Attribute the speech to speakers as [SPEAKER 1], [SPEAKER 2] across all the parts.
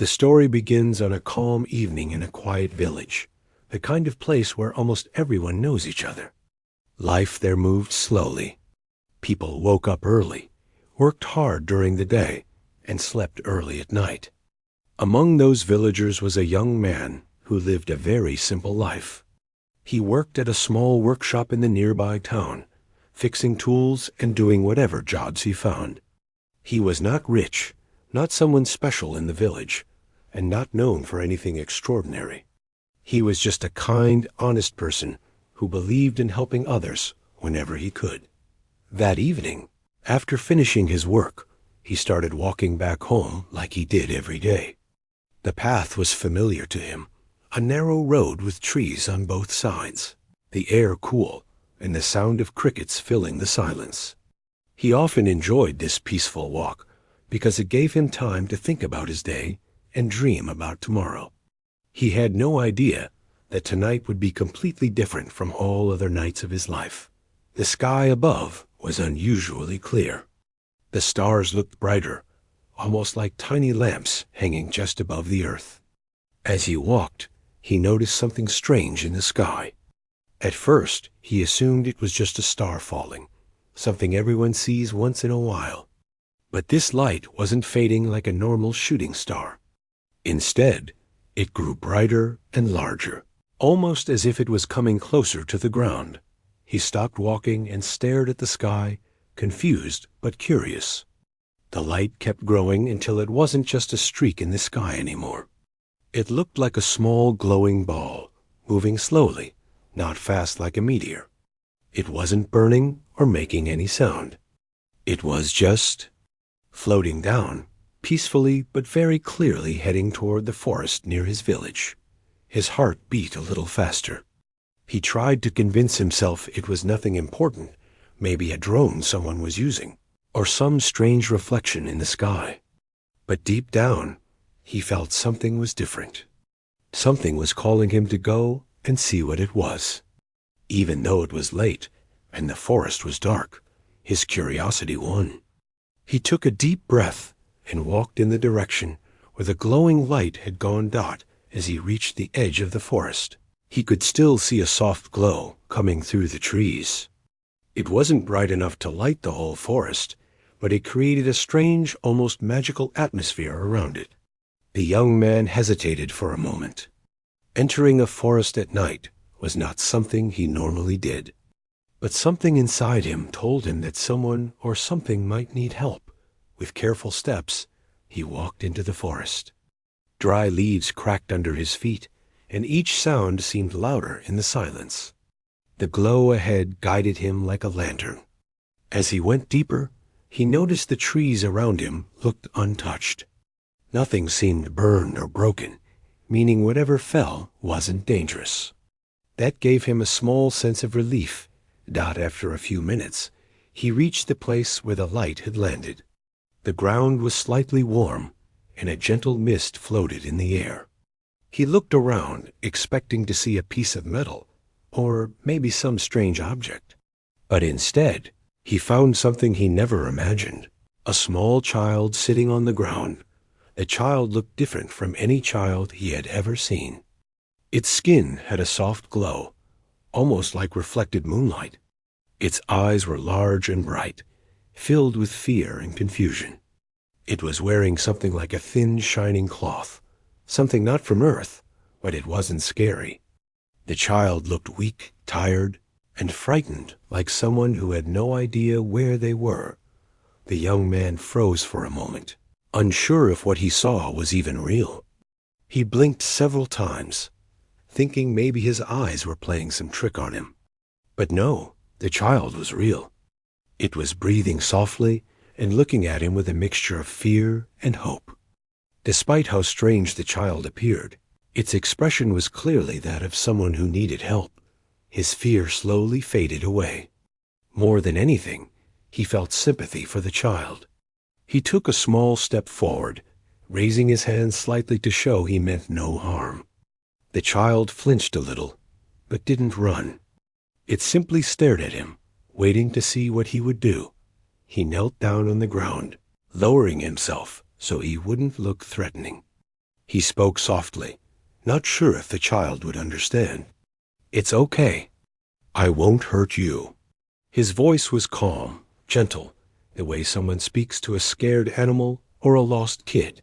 [SPEAKER 1] The story begins on a calm evening in a quiet village, the kind of place where almost everyone knows each other. Life there moved slowly. People woke up early, worked hard during the day, and slept early at night. Among those villagers was a young man who lived a very simple life. He worked at a small workshop in the nearby town, fixing tools and doing whatever jobs he found. He was not rich, not someone special in the village, and not known for anything extraordinary. He was just a kind, honest person who believed in helping others whenever he could. That evening, after finishing his work, he started walking back home like he did every day. The path was familiar to him, a narrow road with trees on both sides, the air cool, and the sound of crickets filling the silence. He often enjoyed this peaceful walk because it gave him time to think about his day and dream about tomorrow. He had no idea that tonight would be completely different from all other nights of his life. The sky above was unusually clear. The stars looked brighter, almost like tiny lamps hanging just above the earth. As he walked, he noticed something strange in the sky. At first, he assumed it was just a star falling, something everyone sees once in a while. But this light wasn't fading like a normal shooting star. Instead, it grew brighter and larger, almost as if it was coming closer to the ground. He stopped walking and stared at the sky, confused but curious. The light kept growing until it wasn't just a streak in the sky anymore. It looked like a small glowing ball, moving slowly, not fast like a meteor. It wasn't burning or making any sound. It was just floating down, peacefully but very clearly heading toward the forest near his village. His heart beat a little faster. He tried to convince himself it was nothing important, maybe a drone someone was using, or some strange reflection in the sky. But deep down, he felt something was different. Something was calling him to go and see what it was. Even though it was late and the forest was dark, his curiosity won. He took a deep breath and walked in the direction where the glowing light had gone dot as he reached the edge of the forest. He could still see a soft glow coming through the trees. It wasn't bright enough to light the whole forest, but it created a strange, almost magical atmosphere around it. The young man hesitated for a moment. Entering a forest at night was not something he normally did, but something inside him told him that someone or something might need help. With careful steps, he walked into the forest. Dry leaves cracked under his feet, and each sound seemed louder in the silence. The glow ahead guided him like a lantern. As he went deeper, he noticed the trees around him looked untouched. Nothing seemed burned or broken, meaning whatever fell wasn't dangerous. That gave him a small sense of relief. After a few minutes, he reached the place where the light had landed. The ground was slightly warm, and a gentle mist floated in the air. He looked around, expecting to see a piece of metal, or maybe some strange object. But instead, he found something he never imagined. A small child sitting on the ground. The child looked different from any child he had ever seen. Its skin had a soft glow, almost like reflected moonlight. Its eyes were large and bright, filled with fear and confusion. It was wearing something like a thin, shining cloth, something not from Earth, but it wasn't scary. The child looked weak, tired, and frightened, like someone who had no idea where they were. The young man froze for a moment, unsure if what he saw was even real. He blinked several times, thinking maybe his eyes were playing some trick on him. But no, the child was real. It was breathing softly and looking at him with a mixture of fear and hope. Despite how strange the child appeared, its expression was clearly that of someone who needed help. His fear slowly faded away. More than anything, he felt sympathy for the child. He took a small step forward, raising his hand slightly to show he meant no harm. The child flinched a little, but didn't run. It simply stared at him, waiting to see what he would do. He knelt down on the ground, lowering himself so he wouldn't look threatening. He spoke softly, not sure if the child would understand. "It's okay. I won't hurt you." His voice was calm, gentle, the way someone speaks to a scared animal or a lost kid.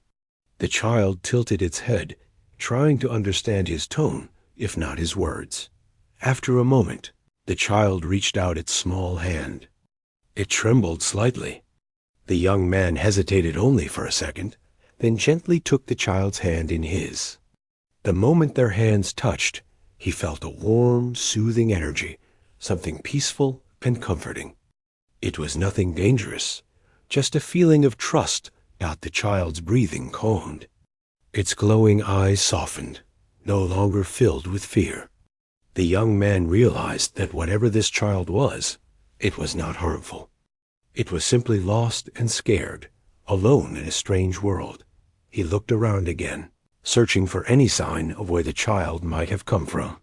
[SPEAKER 1] The child tilted its head, trying to understand his tone, if not his words. After a moment, the child reached out its small hand. It trembled slightly. The young man hesitated only for a second, then gently took the child's hand in his. The moment their hands touched, he felt a warm, soothing energy, something peaceful and comforting. It was nothing dangerous, just a feeling of trust. The child's breathing calmed. Its glowing eyes softened, no longer filled with fear. The young man realized that whatever this child was, it was not harmful. It was simply lost and scared, alone in a strange world. He looked around again, searching for any sign of where the child might have come from.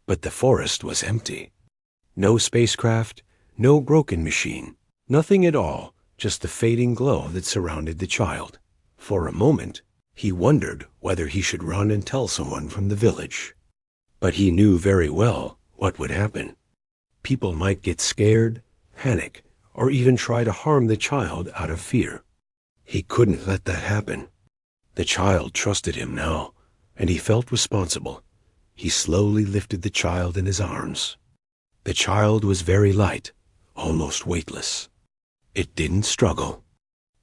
[SPEAKER 1] But the forest was empty. No spacecraft, no broken machine, nothing at all, just the fading glow that surrounded the child. For a moment, he wondered whether he should run and tell someone from the village. But he knew very well what would happen. People might get scared, panic, or even try to harm the child out of fear. He couldn't let that happen. The child trusted him now, and he felt responsible. He slowly lifted the child in his arms. The child was very light, almost weightless. It didn't struggle.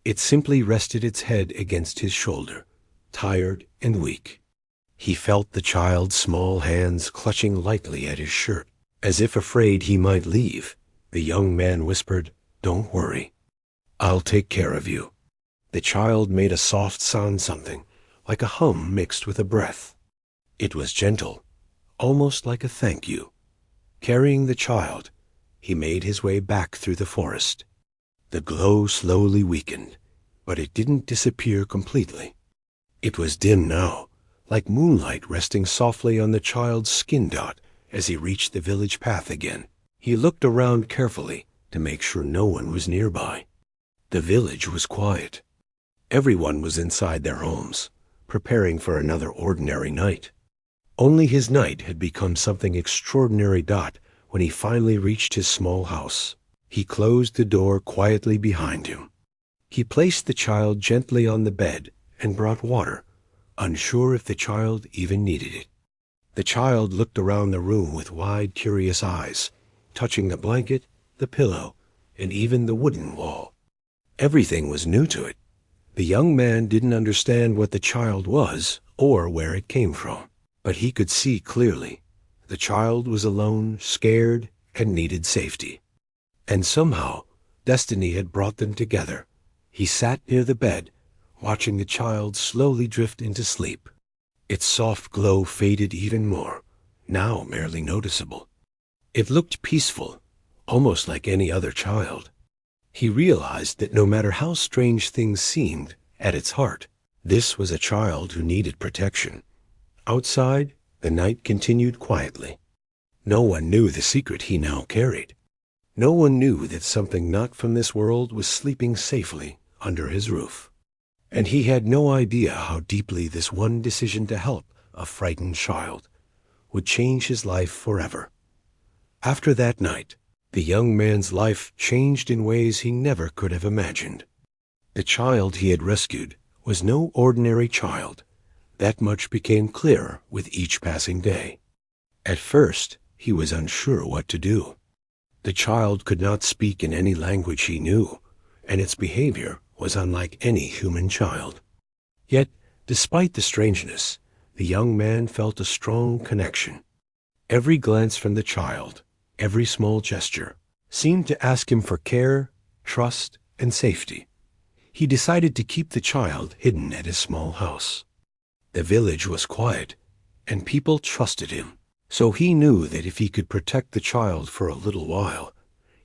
[SPEAKER 1] It simply rested its head against his shoulder, tired and weak. He felt the child's small hands clutching lightly at his shirt, as if afraid he might leave. The young man whispered, "Don't worry. I'll take care of you." The child made a soft sound, something like a hum mixed with a breath. It was gentle, almost like a thank you. Carrying the child, he made his way back through the forest. The glow slowly weakened, but it didn't disappear completely. It was dim now, like moonlight resting softly on the child's skin dot as he reached the village path again. He looked around carefully to make sure no one was nearby. The village was quiet. Everyone was inside their homes, preparing for another ordinary night. Only his night had become something extraordinary. When he finally reached his small house, he closed the door quietly behind him. He placed the child gently on the bed and brought water, unsure if the child even needed it. The child looked around the room with wide, curious eyes, touching the blanket, the pillow, and even the wooden wall. Everything was new to it. The young man didn't understand what the child was or where it came from, but he could see clearly. The child was alone, scared, and needed safety. And somehow, destiny had brought them together. He sat near the bed, watching the child slowly drift into sleep. Its soft glow faded even more, now merely noticeable. It looked peaceful, almost like any other child. He realized that no matter how strange things seemed, at its heart, this was a child who needed protection. Outside, the night continued quietly. No one knew the secret he now carried. No one knew that something not from this world was sleeping safely under his roof. And he had no idea how deeply this one decision to help a frightened child would change his life forever. After that night, the young man's life changed in ways he never could have imagined. The child he had rescued was no ordinary child. That much became clearer with each passing day. At first, he was unsure what to do. The child could not speak in any language he knew, and its behavior was unlike any human child. Yet, despite the strangeness, the young man felt a strong connection. Every glance from the child, every small gesture, seemed to ask him for care, trust, and safety. He decided to keep the child hidden at his small house. The village was quiet, and people trusted him. So he knew that if he could protect the child for a little while,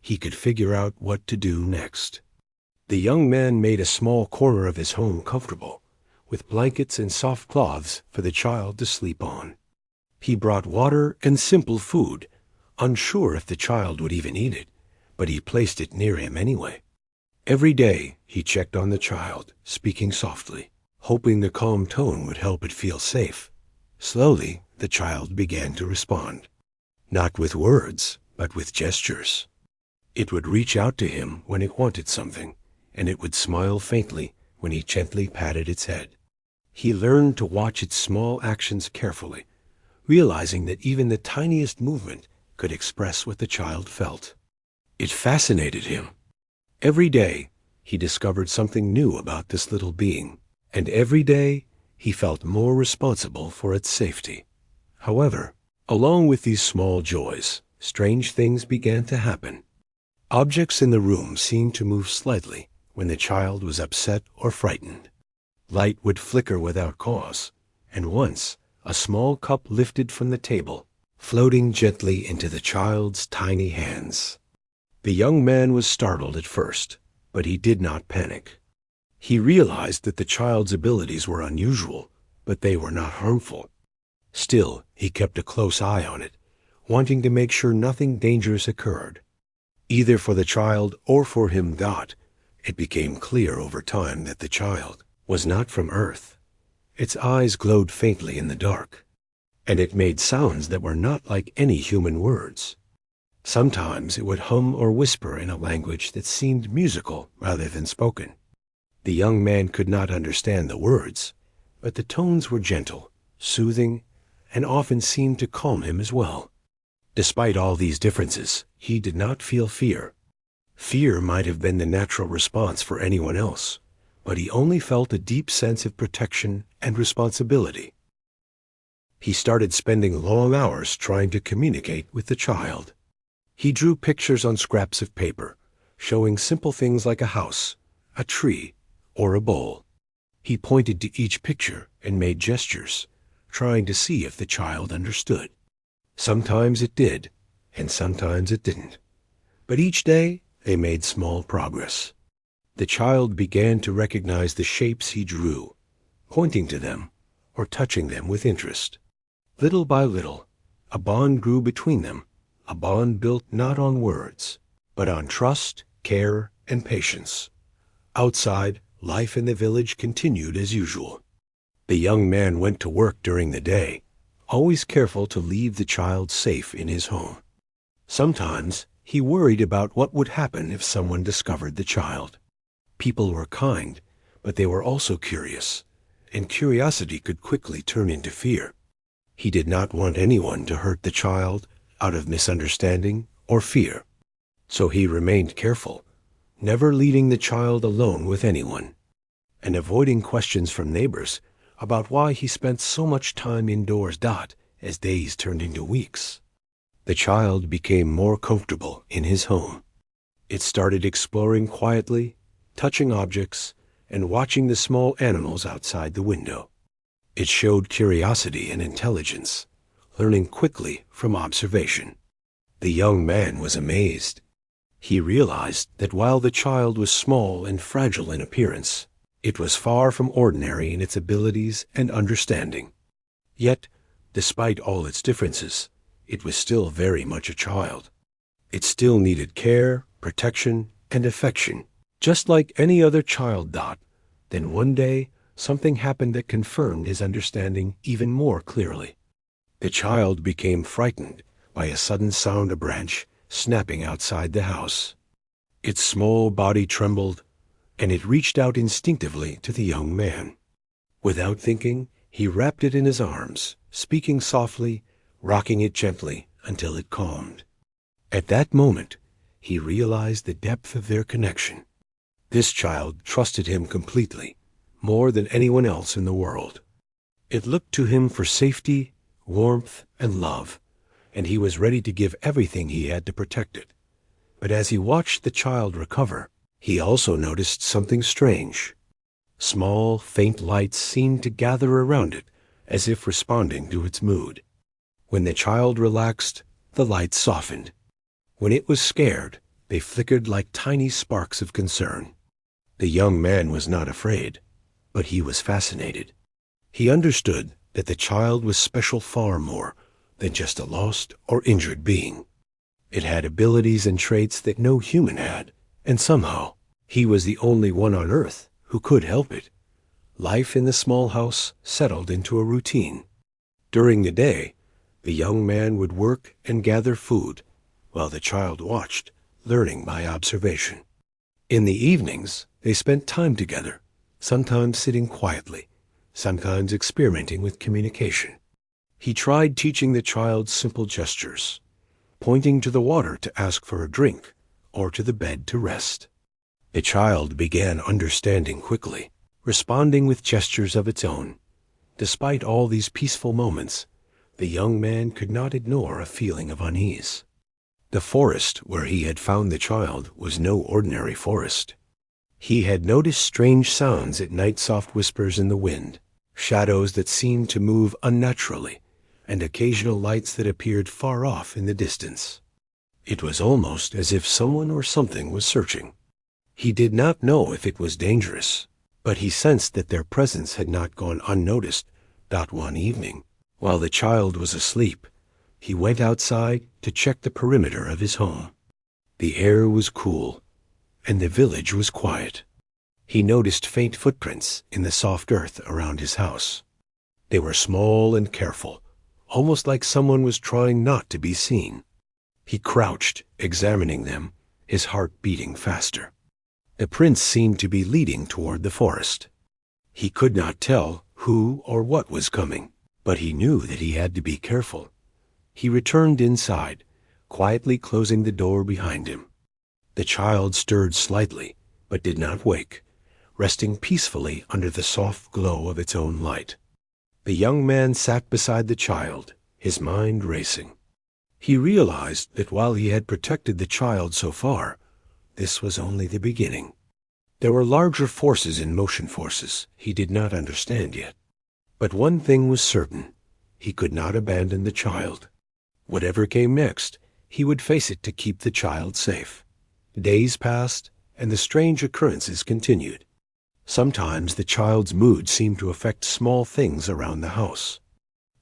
[SPEAKER 1] he could figure out what to do next. The young man made a small corner of his home comfortable, with blankets and soft cloths for the child to sleep on. He brought water and simple food, unsure if the child would even eat it, but he placed it near him anyway. Every day he checked on the child, speaking softly. hoping the calm tone would help it feel safe. Slowly, the child began to respond. Not with words, but with gestures. It would reach out to him when it wanted something, and it would smile faintly when he gently patted its head. He learned to watch its small actions carefully, realizing that even the tiniest movement could express what the child felt. It fascinated him. Every day, he discovered something new about this little being, and every day, he felt more responsible for its safety. However, along with these small joys, strange things began to happen. Objects in the room seemed to move slightly when the child was upset or frightened. Light would flicker without cause, and once a small cup lifted from the table, floating gently into the child's tiny hands. The young man was startled at first, but he did not panic. He realized that the child's abilities were unusual, but they were not harmful. Still, he kept a close eye on it, wanting to make sure nothing dangerous occurred. Either for the child or for him, it became clear over time that the child was not from Earth. Its eyes glowed faintly in the dark, and it made sounds that were not like any human words. Sometimes it would hum or whisper in a language that seemed musical rather than spoken. The young man could not understand the words, but the tones were gentle, soothing, and often seemed to calm him as well. Despite all these differences, he did not feel fear. Fear might have been the natural response for anyone else, but he only felt a deep sense of protection and responsibility. He started spending long hours trying to communicate with the child. He drew pictures on scraps of paper, showing simple things like a house, a tree, or a bowl. He pointed to each picture and made gestures, trying to see if the child understood. Sometimes it did, and sometimes it didn't. But each day they made small progress. The child began to recognize the shapes he drew, pointing to them or touching them with interest. Little by little, a bond grew between them, a bond built not on words, but on trust, care, and patience. Outside, life in the village continued as usual. The young man went to work during the day, always careful to leave the child safe in his home. Sometimes he worried about what would happen if someone discovered the child. People were kind, but they were also curious, and curiosity could quickly turn into fear. He did not want anyone to hurt the child out of misunderstanding or fear, so he remained careful, never leaving the child alone with anyone, and avoiding questions from neighbors about why he spent so much time indoors. As days turned into weeks, the child became more comfortable in his home. It started exploring quietly, touching objects, and watching the small animals outside the window. It showed curiosity and intelligence, learning quickly from observation. The young man was amazed. He realized that while the child was small and fragile in appearance, it was far from ordinary in its abilities and understanding. Yet, despite all its differences, it was still very much a child. It still needed care, protection, and affection, just like any other child. Then one day, something happened that confirmed his understanding even more clearly. The child became frightened by a sudden sound of branch snapping outside the house. Its small body trembled, and it reached out instinctively to the young man. Without thinking, he wrapped it in his arms, speaking softly, rocking it gently until it calmed. At that moment, he realized the depth of their connection. This child trusted him completely, more than anyone else in the world. It looked to him for safety, warmth, and love, and he was ready to give everything he had to protect it. But as he watched the child recover, he also noticed something strange. Small, faint lights seemed to gather around it, as if responding to its mood. When the child relaxed, the lights softened. When it was scared, they flickered like tiny sparks of concern. The young man was not afraid, but he was fascinated. He understood that the child was special far more than just a lost or injured being. It had abilities and traits that no human had, and somehow he was the only one on Earth who could help it. Life in the small house settled into a routine. During the day, the young man would work and gather food, while the child watched, learning by observation. In the evenings, they spent time together, sometimes sitting quietly, sometimes experimenting with communication. He tried teaching the child simple gestures, pointing to the water to ask for a drink, or to the bed to rest. The child began understanding quickly, responding with gestures of its own. Despite all these peaceful moments, the young man could not ignore a feeling of unease. The forest where he had found the child was no ordinary forest. He had noticed strange sounds at night, soft whispers in the wind, shadows that seemed to move unnaturally, and occasional lights that appeared far off in the distance. It was almost as if someone or something was searching. He did not know if it was dangerous, but he sensed that their presence had not gone unnoticed. One evening, while the child was asleep, he went outside to check the perimeter of his home. The air was cool, and the village was quiet. He noticed faint footprints in the soft earth around his house. They were small and careful, almost like someone was trying not to be seen. He crouched, examining them, his heart beating faster. The prince seemed to be leading toward the forest. He could not tell who or what was coming, but he knew that he had to be careful. He returned inside, quietly closing the door behind him. The child stirred slightly, but did not wake, resting peacefully under the soft glow of its own light. The young man sat beside the child, his mind racing. He realized that while he had protected the child so far, this was only the beginning. There were larger forces in motion, forces he did not understand yet. But one thing was certain: he could not abandon the child. Whatever came next, he would face it to keep the child safe. Days passed, and the strange occurrences continued. Sometimes the child's mood seemed to affect small things around the house.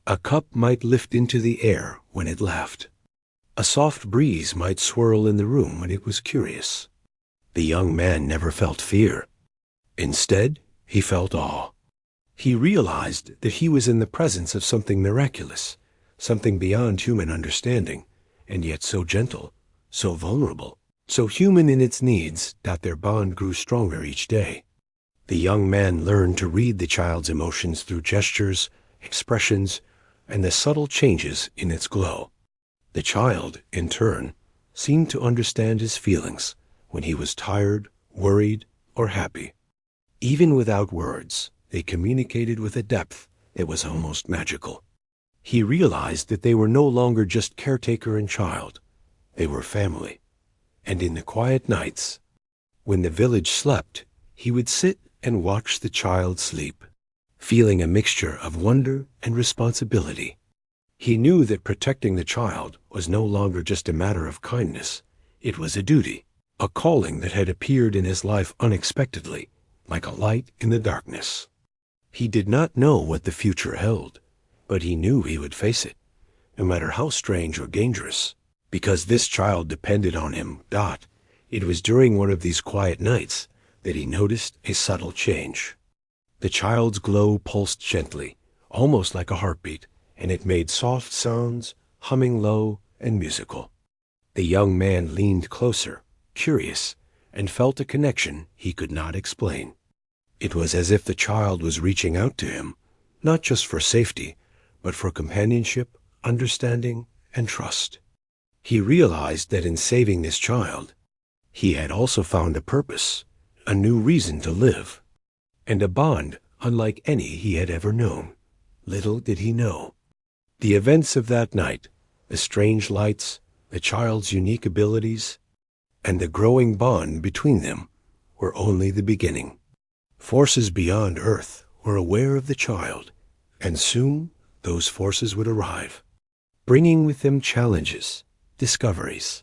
[SPEAKER 1] A cup might lift into the air when it laughed. A soft breeze might swirl in the room when it was curious. The young man never felt fear. Instead, he felt awe. He realized that he was in the presence of something miraculous, something beyond human understanding, and yet so gentle, so vulnerable, so human in its needs that their bond grew stronger each day. The young man learned to read the child's emotions through gestures, expressions, and the subtle changes in its glow. The child, in turn, seemed to understand his feelings when he was tired, worried, or happy. Even without words, they communicated with a depth that was almost magical. He realized that they were no longer just caretaker and child. They were family. And in the quiet nights, when the village slept, he would sit and watch the child sleep, feeling a mixture of wonder and responsibility. He knew that protecting the child was no longer just a matter of kindness. It was a duty, a calling that had appeared in his life unexpectedly, like a light in the darkness. He did not know what the future held, but he knew he would face it, no matter how strange or dangerous, because this child depended on him. It was during one of these quiet nights that he noticed a subtle change. The child's glow pulsed gently, almost like a heartbeat, and it made soft sounds, humming low and musical. The young man leaned closer, curious, and felt a connection he could not explain. It was as if the child was reaching out to him, not just for safety, but for companionship, understanding, and trust. He realized that in saving this child, he had also found a purpose, a new reason to live, and a bond unlike any he had ever known. Little did he know, the events of that night, the strange lights, the child's unique abilities, and the growing bond between them were only the beginning. Forces beyond Earth were aware of the child, and soon those forces would arrive, bringing with them challenges, discoveries,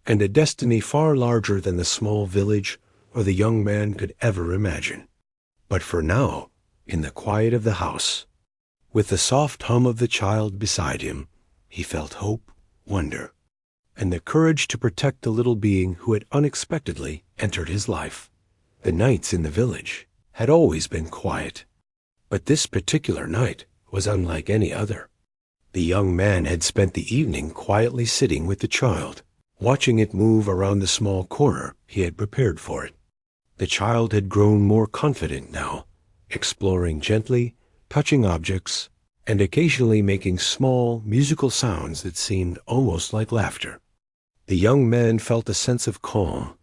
[SPEAKER 1] and a destiny far larger than the small village or the young man could ever imagine. But for now, in the quiet of the house, with the soft hum of the child beside him, he felt hope, wonder, and the courage to protect the little being who had unexpectedly entered his life. The nights in the village had always been quiet. But this particular night was unlike any other. The young man had spent the evening quietly sitting with the child, watching it move around the small corner he had prepared for it. The child had grown more confident now, exploring gently, touching objects, and occasionally making small, musical sounds that seemed almost like laughter. The young man felt a sense of calm,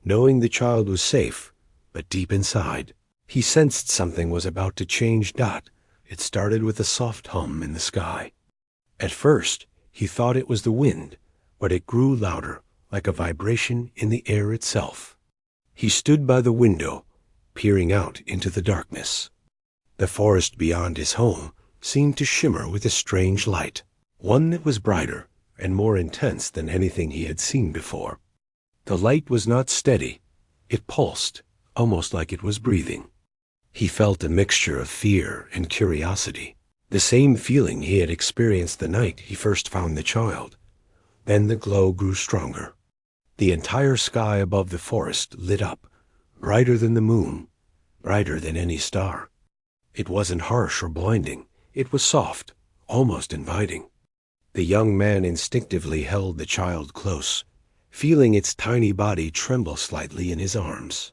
[SPEAKER 1] knowing the child was safe, but deep inside, he sensed something was about to change. It started with a soft hum in the sky. At first, he thought it was the wind, but it grew louder, like a vibration in the air itself. He stood by the window, peering out into the darkness. The forest beyond his home seemed to shimmer with a strange light, one that was brighter and more intense than anything he had seen before. The light was not steady. It pulsed, almost like it was breathing. He felt a mixture of fear and curiosity, the same feeling he had experienced the night he first found the child. Then the glow grew stronger. The entire sky above the forest lit up, brighter than the moon, brighter than any star. It wasn't harsh or blinding. It was soft, almost inviting. The young man instinctively held the child close, feeling its tiny body tremble slightly in his arms.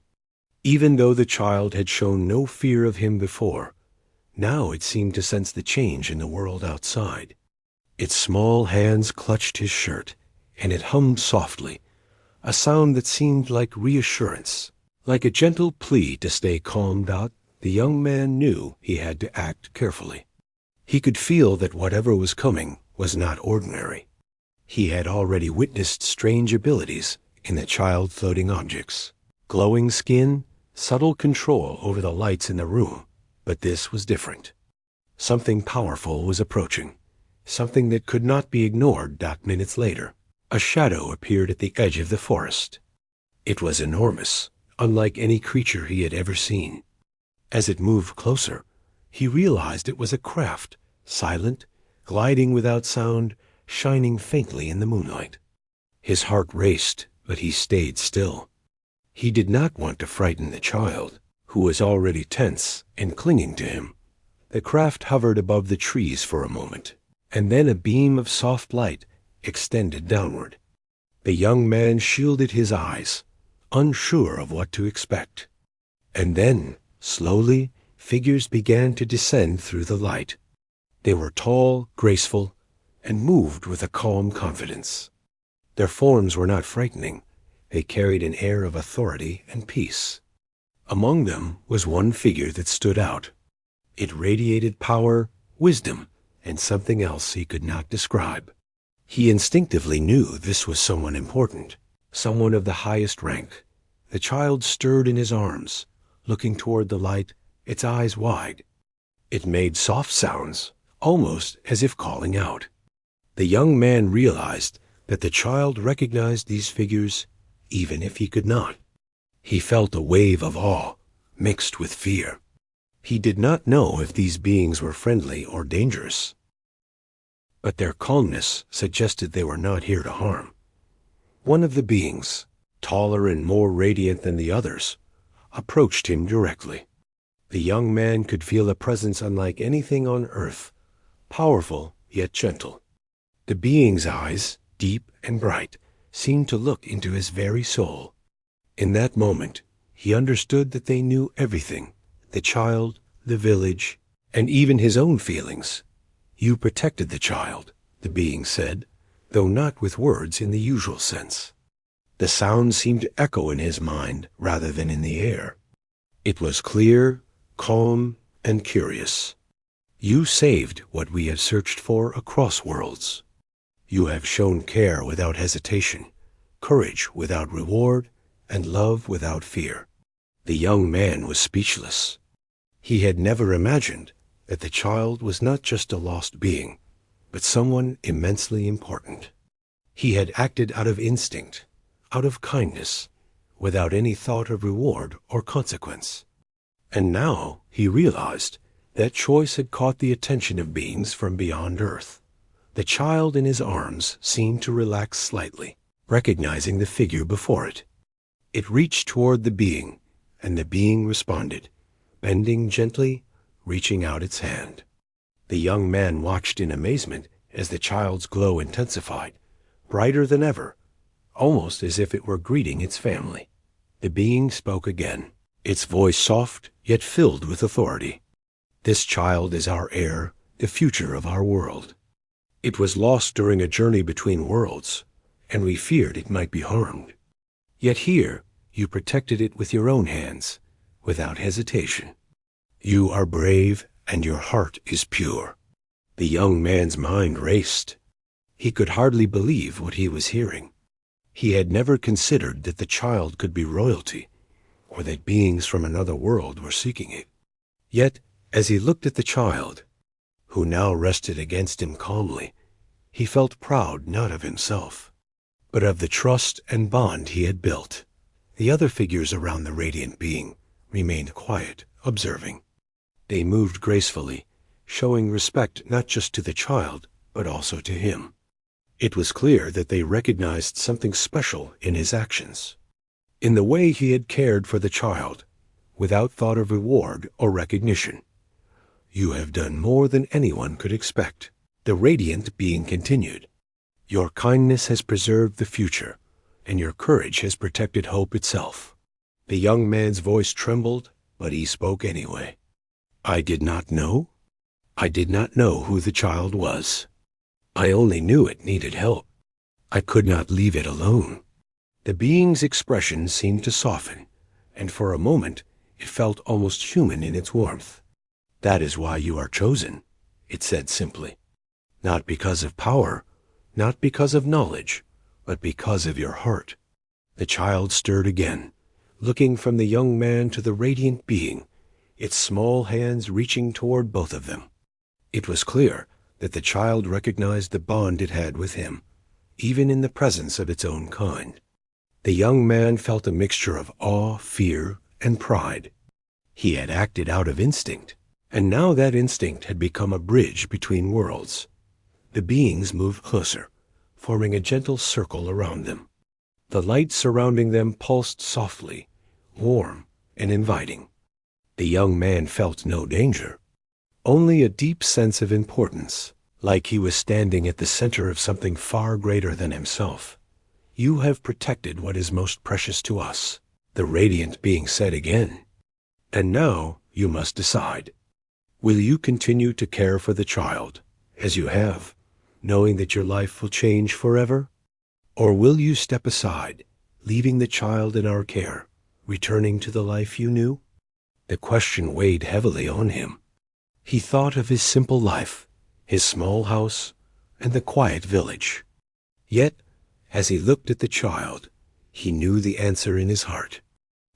[SPEAKER 1] Even though the child had shown no fear of him before, now it seemed to sense the change in the world outside. Its small hands clutched his shirt, and it hummed softly, a sound that seemed like reassurance, like a gentle plea to stay calm. The young man knew he had to act carefully. He could feel that whatever was coming was not ordinary. He had already witnessed strange abilities in the child floating objects, glowing skin, subtle control over the lights in the room, but this was different. Something powerful was approaching, something that could not be ignored. Minutes later, a shadow appeared at the edge of the forest. It was enormous, unlike any creature he had ever seen. As it moved closer, he realized it was a craft, silent, gliding without sound, shining faintly in the moonlight. His heart raced, but he stayed still. He did not want to frighten the child, who was already tense and clinging to him. The craft hovered above the trees for a moment, and then a beam of soft light extended downward. The young man shielded his eyes, unsure of what to expect. And then, slowly, figures began to descend through the light. They were tall, graceful, and moved with a calm confidence. Their forms were not frightening. They carried an air of authority and peace. Among them was one figure that stood out. It radiated power, wisdom, and something else he could not describe. He instinctively knew this was someone important, someone of the highest rank. The child stirred in his arms, looking toward the light, its eyes wide. It made soft sounds, almost as if calling out. The young man realized that the child recognized these figures even if he could not. He felt a wave of awe, mixed with fear. He did not know if these beings were friendly or dangerous, but their calmness suggested they were not here to harm. One of the beings, taller and more radiant than the others, approached him directly. The young man could feel a presence unlike anything on earth, powerful yet gentle. The being's eyes, deep and bright, seemed to look into his very soul. In that moment, he understood that they knew everything, the child, the village, and even his own feelings. "You protected the child," the being said, though not with words in the usual sense. The sound seemed to echo in his mind rather than in the air. It was clear, calm, and curious. "You saved what we have searched for across worlds. You have shown care without hesitation, courage without reward, and love without fear." The young man was speechless. He had never imagined that the child was not just a lost being, but someone immensely important. He had acted out of instinct, out of kindness, without any thought of reward or consequence. And now he realized that choice had caught the attention of beings from beyond Earth. The child in his arms seemed to relax slightly, recognizing the figure before it. It reached toward the being, and the being responded, bending gently, reaching out its hand. The young man watched in amazement as the child's glow intensified, brighter than ever, almost as if it were greeting its family. The being spoke again, its voice soft yet filled with authority. "This child is our heir, the future of our world. It was lost during a journey between worlds, and we feared it might be harmed. Yet here, you protected it with your own hands, without hesitation. You are brave, and your heart is pure." The young man's mind raced. He could hardly believe what he was hearing. He had never considered that the child could be royalty, or that beings from another world were seeking it. Yet, as he looked at the child, who now rested against him calmly, he felt proud not of himself, but of the trust and bond he had built. The other figures around the radiant being remained quiet, observing. They moved gracefully, showing respect not just to the child, but also to him. It was clear that they recognized something special in his actions, in the way he had cared for the child, without thought of reward or recognition. "You have done more than anyone could expect," the radiant being continued. "Your kindness has preserved the future, and your courage has protected hope itself." The young man's voice trembled, but he spoke anyway. "I did not know. I did not know who the child was. I only knew it needed help. I could not leave it alone." The being's expression seemed to soften, and for a moment it felt almost human in its warmth. "That is why you are chosen," it said simply. "Not because of power, not because of knowledge, but because of your heart." The child stirred again, looking from the young man to the radiant being, its small hands reaching toward both of them. It was clear that the child recognized the bond it had with him, even in the presence of its own kind. The young man felt a mixture of awe, fear, and pride. He had acted out of instinct, and now that instinct had become a bridge between worlds. The beings moved closer, forming a gentle circle around them. The light surrounding them pulsed softly, warm and inviting. The young man felt no danger, only a deep sense of importance, like he was standing at the center of something far greater than himself. "You have protected what is most precious to us," the radiant being said again. "And now you must decide. Will you continue to care for the child, as you have, knowing that your life will change forever? Or will you step aside, leaving the child in our care, returning to the life you knew?" The question weighed heavily on him. He thought of his simple life, his small house, and the quiet village. Yet, as he looked at the child, he knew the answer in his heart.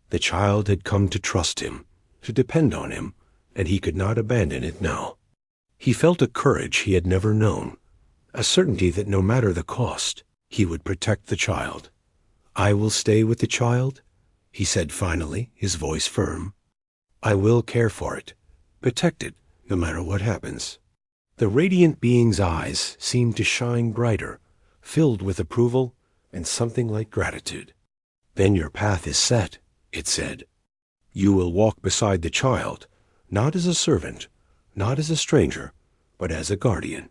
[SPEAKER 1] The child had come to trust him, to depend on him, and he could not abandon it now. He felt a courage he had never known, a certainty that no matter the cost, he would protect the child. "I will stay with the child," he said finally, his voice firm. "I will care for it, protect it, no matter what happens." The radiant being's eyes seemed to shine brighter, filled with approval and something like gratitude. "Then your path is set," it said. "You will walk beside the child, not as a servant, not as a stranger, but as a guardian.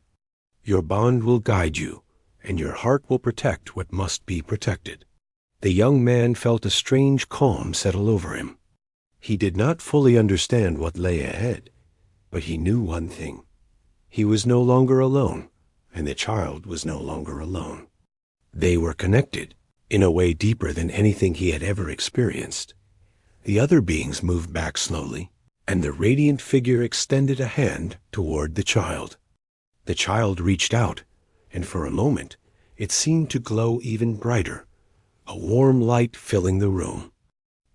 [SPEAKER 1] Your bond will guide you, and your heart will protect what must be protected." The young man felt a strange calm settle over him. He did not fully understand what lay ahead, but he knew one thing. He was no longer alone, and the child was no longer alone. They were connected, in a way deeper than anything he had ever experienced. The other beings moved back slowly, and the radiant figure extended a hand toward the child. The child reached out, and for a moment it seemed to glow even brighter, a warm light filling the room.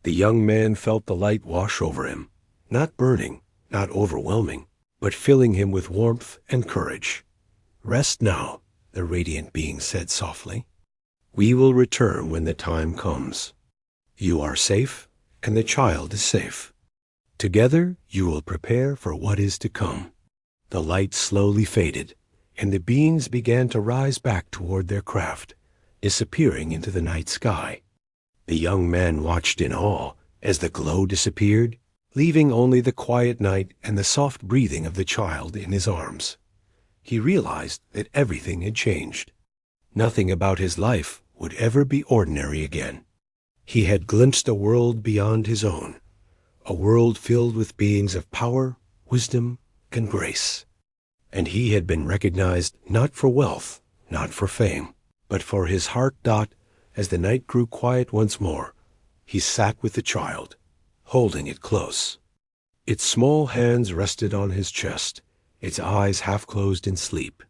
[SPEAKER 1] The young man felt the light wash over him, not burning, not overwhelming, but filling him with warmth and courage. "Rest now," the radiant being said softly. "We will return when the time comes. You are safe, and the child is safe. Together you will prepare for what is to come." The light slowly faded, and the beings began to rise back toward their craft, disappearing into the night sky. The young man watched in awe as the glow disappeared, leaving only the quiet night and the soft breathing of the child in his arms. He realized that everything had changed. Nothing about his life would ever be ordinary again. He had glimpsed a world beyond his own, a world filled with beings of power, wisdom, and grace. And he had been recognized not for wealth, not for fame, but for his heart. As the night grew quiet once more, he sat with the child, holding it close. Its small hands rested on his chest, its eyes half closed in sleep.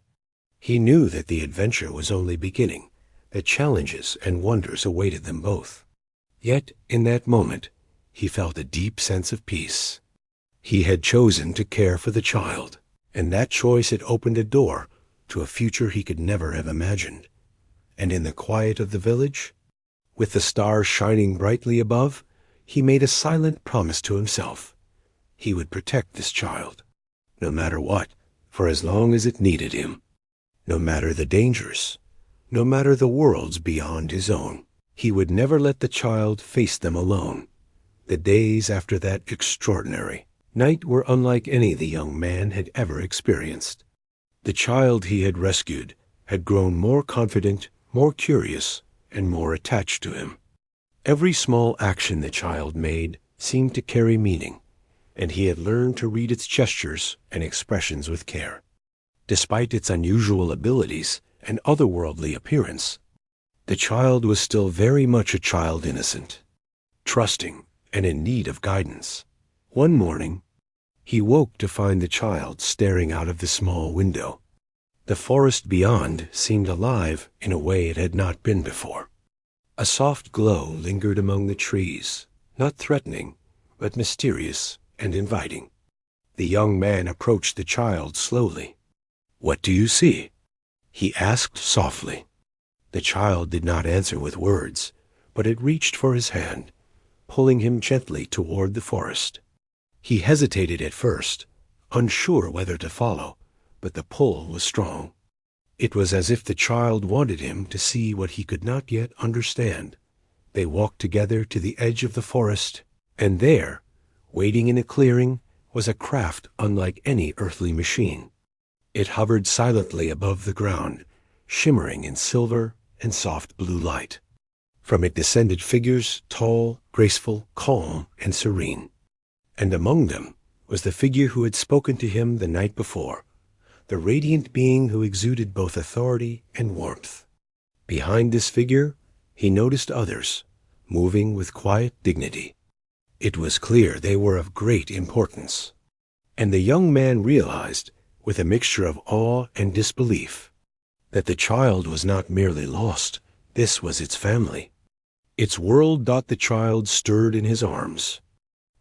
[SPEAKER 1] He knew that the adventure was only beginning, that challenges and wonders awaited them both. Yet, in that moment, he felt a deep sense of peace. He had chosen to care for the child, and that choice had opened a door to a future he could never have imagined. And in the quiet of the village, with the stars shining brightly above, he made a silent promise to himself. He would protect this child, no matter what, for as long as it needed him. No matter the dangers, no matter the worlds beyond his own, he would never let the child face them alone. The days after that extraordinary night were unlike any the young man had ever experienced. The child he had rescued had grown more confident, more curious, and more attached to him. Every small action the child made seemed to carry meaning, and he had learned to read its gestures and expressions with care. Despite its unusual abilities and otherworldly appearance, the child was still very much a child, innocent, trusting, and in need of guidance. One morning, he woke to find the child staring out of the small window. The forest beyond seemed alive in a way it had not been before. A soft glow lingered among the trees, not threatening, but mysterious and inviting. The young man approached the child slowly. "What do you see?" he asked softly. The child did not answer with words, but it reached for his hand, pulling him gently toward the forest. He hesitated at first, unsure whether to follow, but the pull was strong. It was as if the child wanted him to see what he could not yet understand. They walked together to the edge of the forest, and there, waiting in a clearing, was a craft unlike any earthly machine. It hovered silently above the ground, shimmering in silver and soft blue light. From it descended figures, tall, graceful, calm, and serene. And among them was the figure who had spoken to him the night before, the radiant being who exuded both authority and warmth. Behind this figure, he noticed others, moving with quiet dignity. It was clear they were of great importance. And the young man realized, with a mixture of awe and disbelief, that the child was not merely lost. This was its family. Its world. The child stirred in his arms,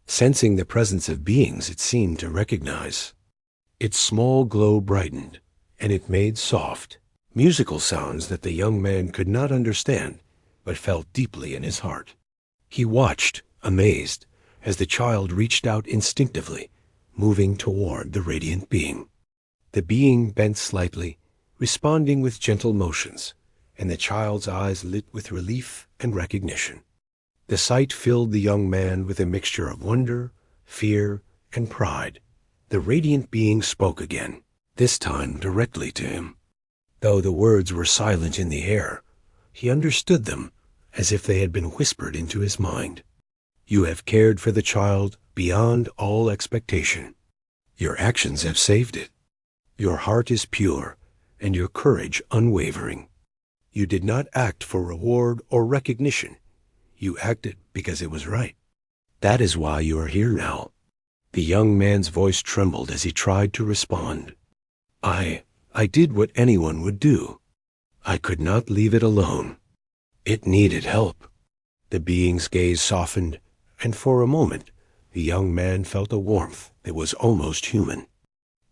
[SPEAKER 1] sensing the presence of beings it seemed to recognize. Its small glow brightened, and it made soft, musical sounds that the young man could not understand, but felt deeply in his heart. He watched, amazed, as the child reached out instinctively, moving toward the radiant being. The being bent slightly, responding with gentle motions, and the child's eyes lit with relief and recognition. The sight filled the young man with a mixture of wonder, fear, and pride. The radiant being spoke again, this time directly to him. Though the words were silent in the air, he understood them as if they had been whispered into his mind. "You have cared for the child beyond all expectation. Your actions have saved it. Your heart is pure, and your courage unwavering. You did not act for reward or recognition. You acted because it was right. That is why you are here now." The young man's voice trembled as he tried to respond. I did what anyone would do. I could not leave it alone. It needed help." The being's gaze softened, and for a moment the young man felt a warmth that was almost human.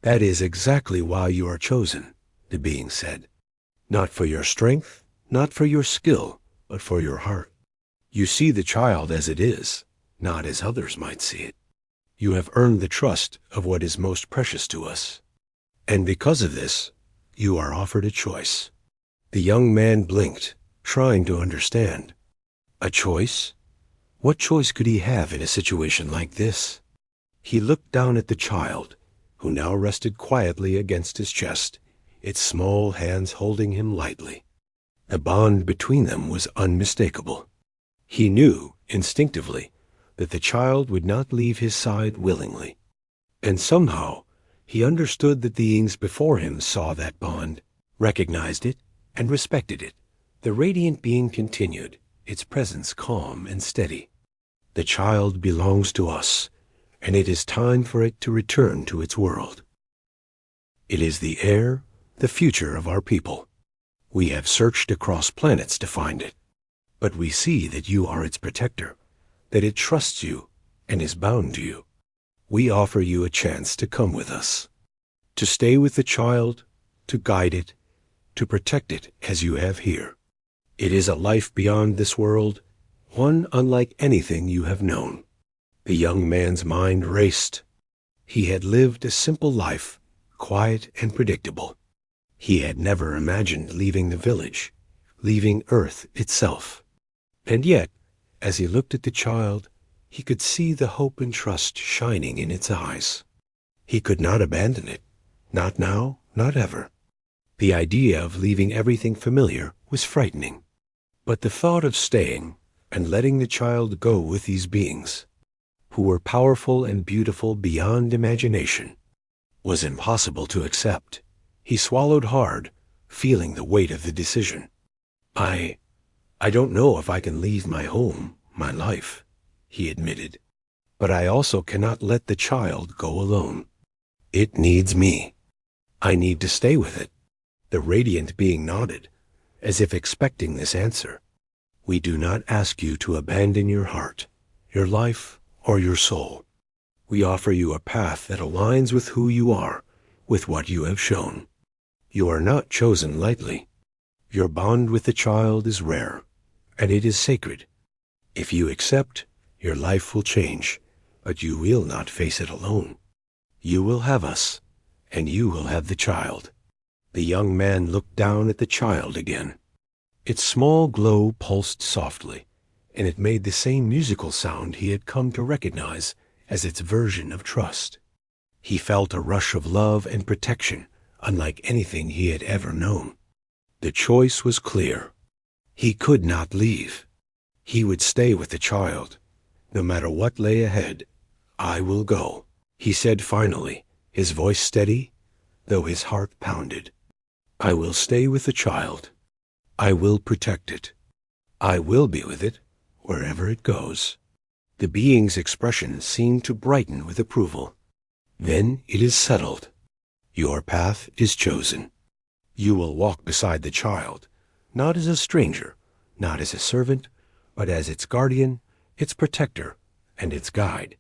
[SPEAKER 1] "That is exactly why you are chosen," the being said. "Not for your strength, not for your skill, but for your heart. You see the child as it is, not as others might see it. You have earned the trust of what is most precious to us. And because of this, you are offered a choice." The young man blinked, trying to understand. A choice? What choice could he have in a situation like this? He looked down at the child, who now rested quietly against his chest, its small hands holding him lightly. The bond between them was unmistakable. He knew, instinctively, that the child would not leave his side willingly. And somehow, he understood that the beings before him saw that bond, recognized it, and respected it. The radiant being continued, its presence calm and steady. The child belongs to us, and it is time for it to return to its world. It is the heir, the future of our people. We have searched across planets to find it, but we see that you are its protector, that it trusts you and is bound to you. We offer you a chance to come with us, to stay with the child, to guide it, to protect it as you have here. It is a life beyond this world, one unlike anything you have known. The young man's mind raced. He had lived a simple life, quiet and predictable. He had never imagined leaving the village, leaving Earth itself. And yet, as he looked at the child, he could see the hope and trust shining in its eyes. He could not abandon it, not now, not ever. The idea of leaving everything familiar was frightening. But the thought of staying and letting the child go with these beings, who were powerful and beautiful beyond imagination, was impossible to accept. He swallowed hard, feeling the weight of the decision. I don't know if I can leave my home, my life, he admitted. But I also cannot let the child go alone. It needs me. I need to stay with it. The radiant being nodded, as if expecting this answer. We do not ask you to abandon your heart, your life, or your soul. We offer you a path that aligns with who you are, with what you have shown. You are not chosen lightly. Your bond with the child is rare, and it is sacred. If you accept, your life will change, but you will not face it alone. You will have us, and you will have the child. The young man looked down at the child again. Its small glow pulsed softly, and it made the same musical sound he had come to recognize as its version of trust. He felt a rush of love and protection, unlike anything he had ever known. The choice was clear. He could not leave. He would stay with the child, no matter what lay ahead. I will go, he said finally, his voice steady, though his heart pounded. I will stay with the child. I will protect it. I will be with it wherever it goes. The being's expression seemed to brighten with approval. Then it is settled. Your path is chosen. You will walk beside the child, not as a stranger, not as a servant, but as its guardian, its protector, and its guide.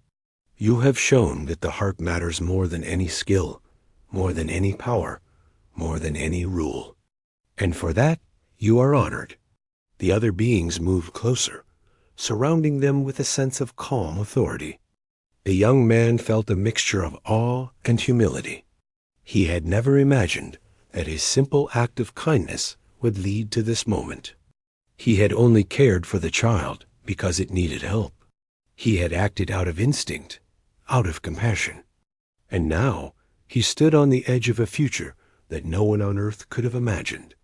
[SPEAKER 1] You have shown that the heart matters more than any skill, more than any power, more than any rule. And for that, you are honored. The other beings moved closer, surrounding them with a sense of calm authority. The young man felt a mixture of awe and humility. He had never imagined that his simple act of kindness would lead to this moment. He had only cared for the child because it needed help. He had acted out of instinct, out of compassion. And now he stood on the edge of a future that no one on earth could have imagined.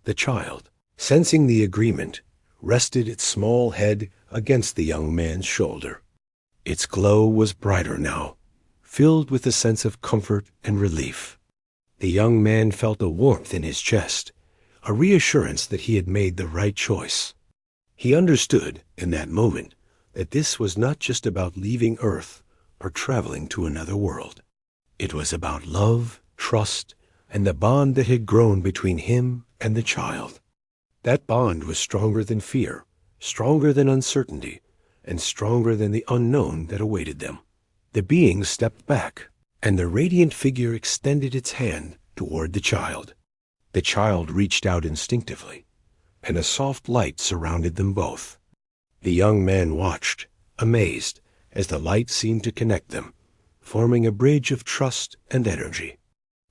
[SPEAKER 1] The child, sensing the agreement, rested its small head against the young man's shoulder. Its glow was brighter now, filled with a sense of comfort and relief. The young man felt a warmth in his chest, a reassurance that he had made the right choice. He understood, in that moment, that this was not just about leaving Earth or traveling to another world. It was about love, trust, and the bond that had grown between him and the child. That bond was stronger than fear, stronger than uncertainty, and stronger than the unknown that awaited them. The being stepped back, and the radiant figure extended its hand toward the child. The child reached out instinctively, and a soft light surrounded them both. The young man watched, amazed, as the light seemed to connect them, forming a bridge of trust and energy.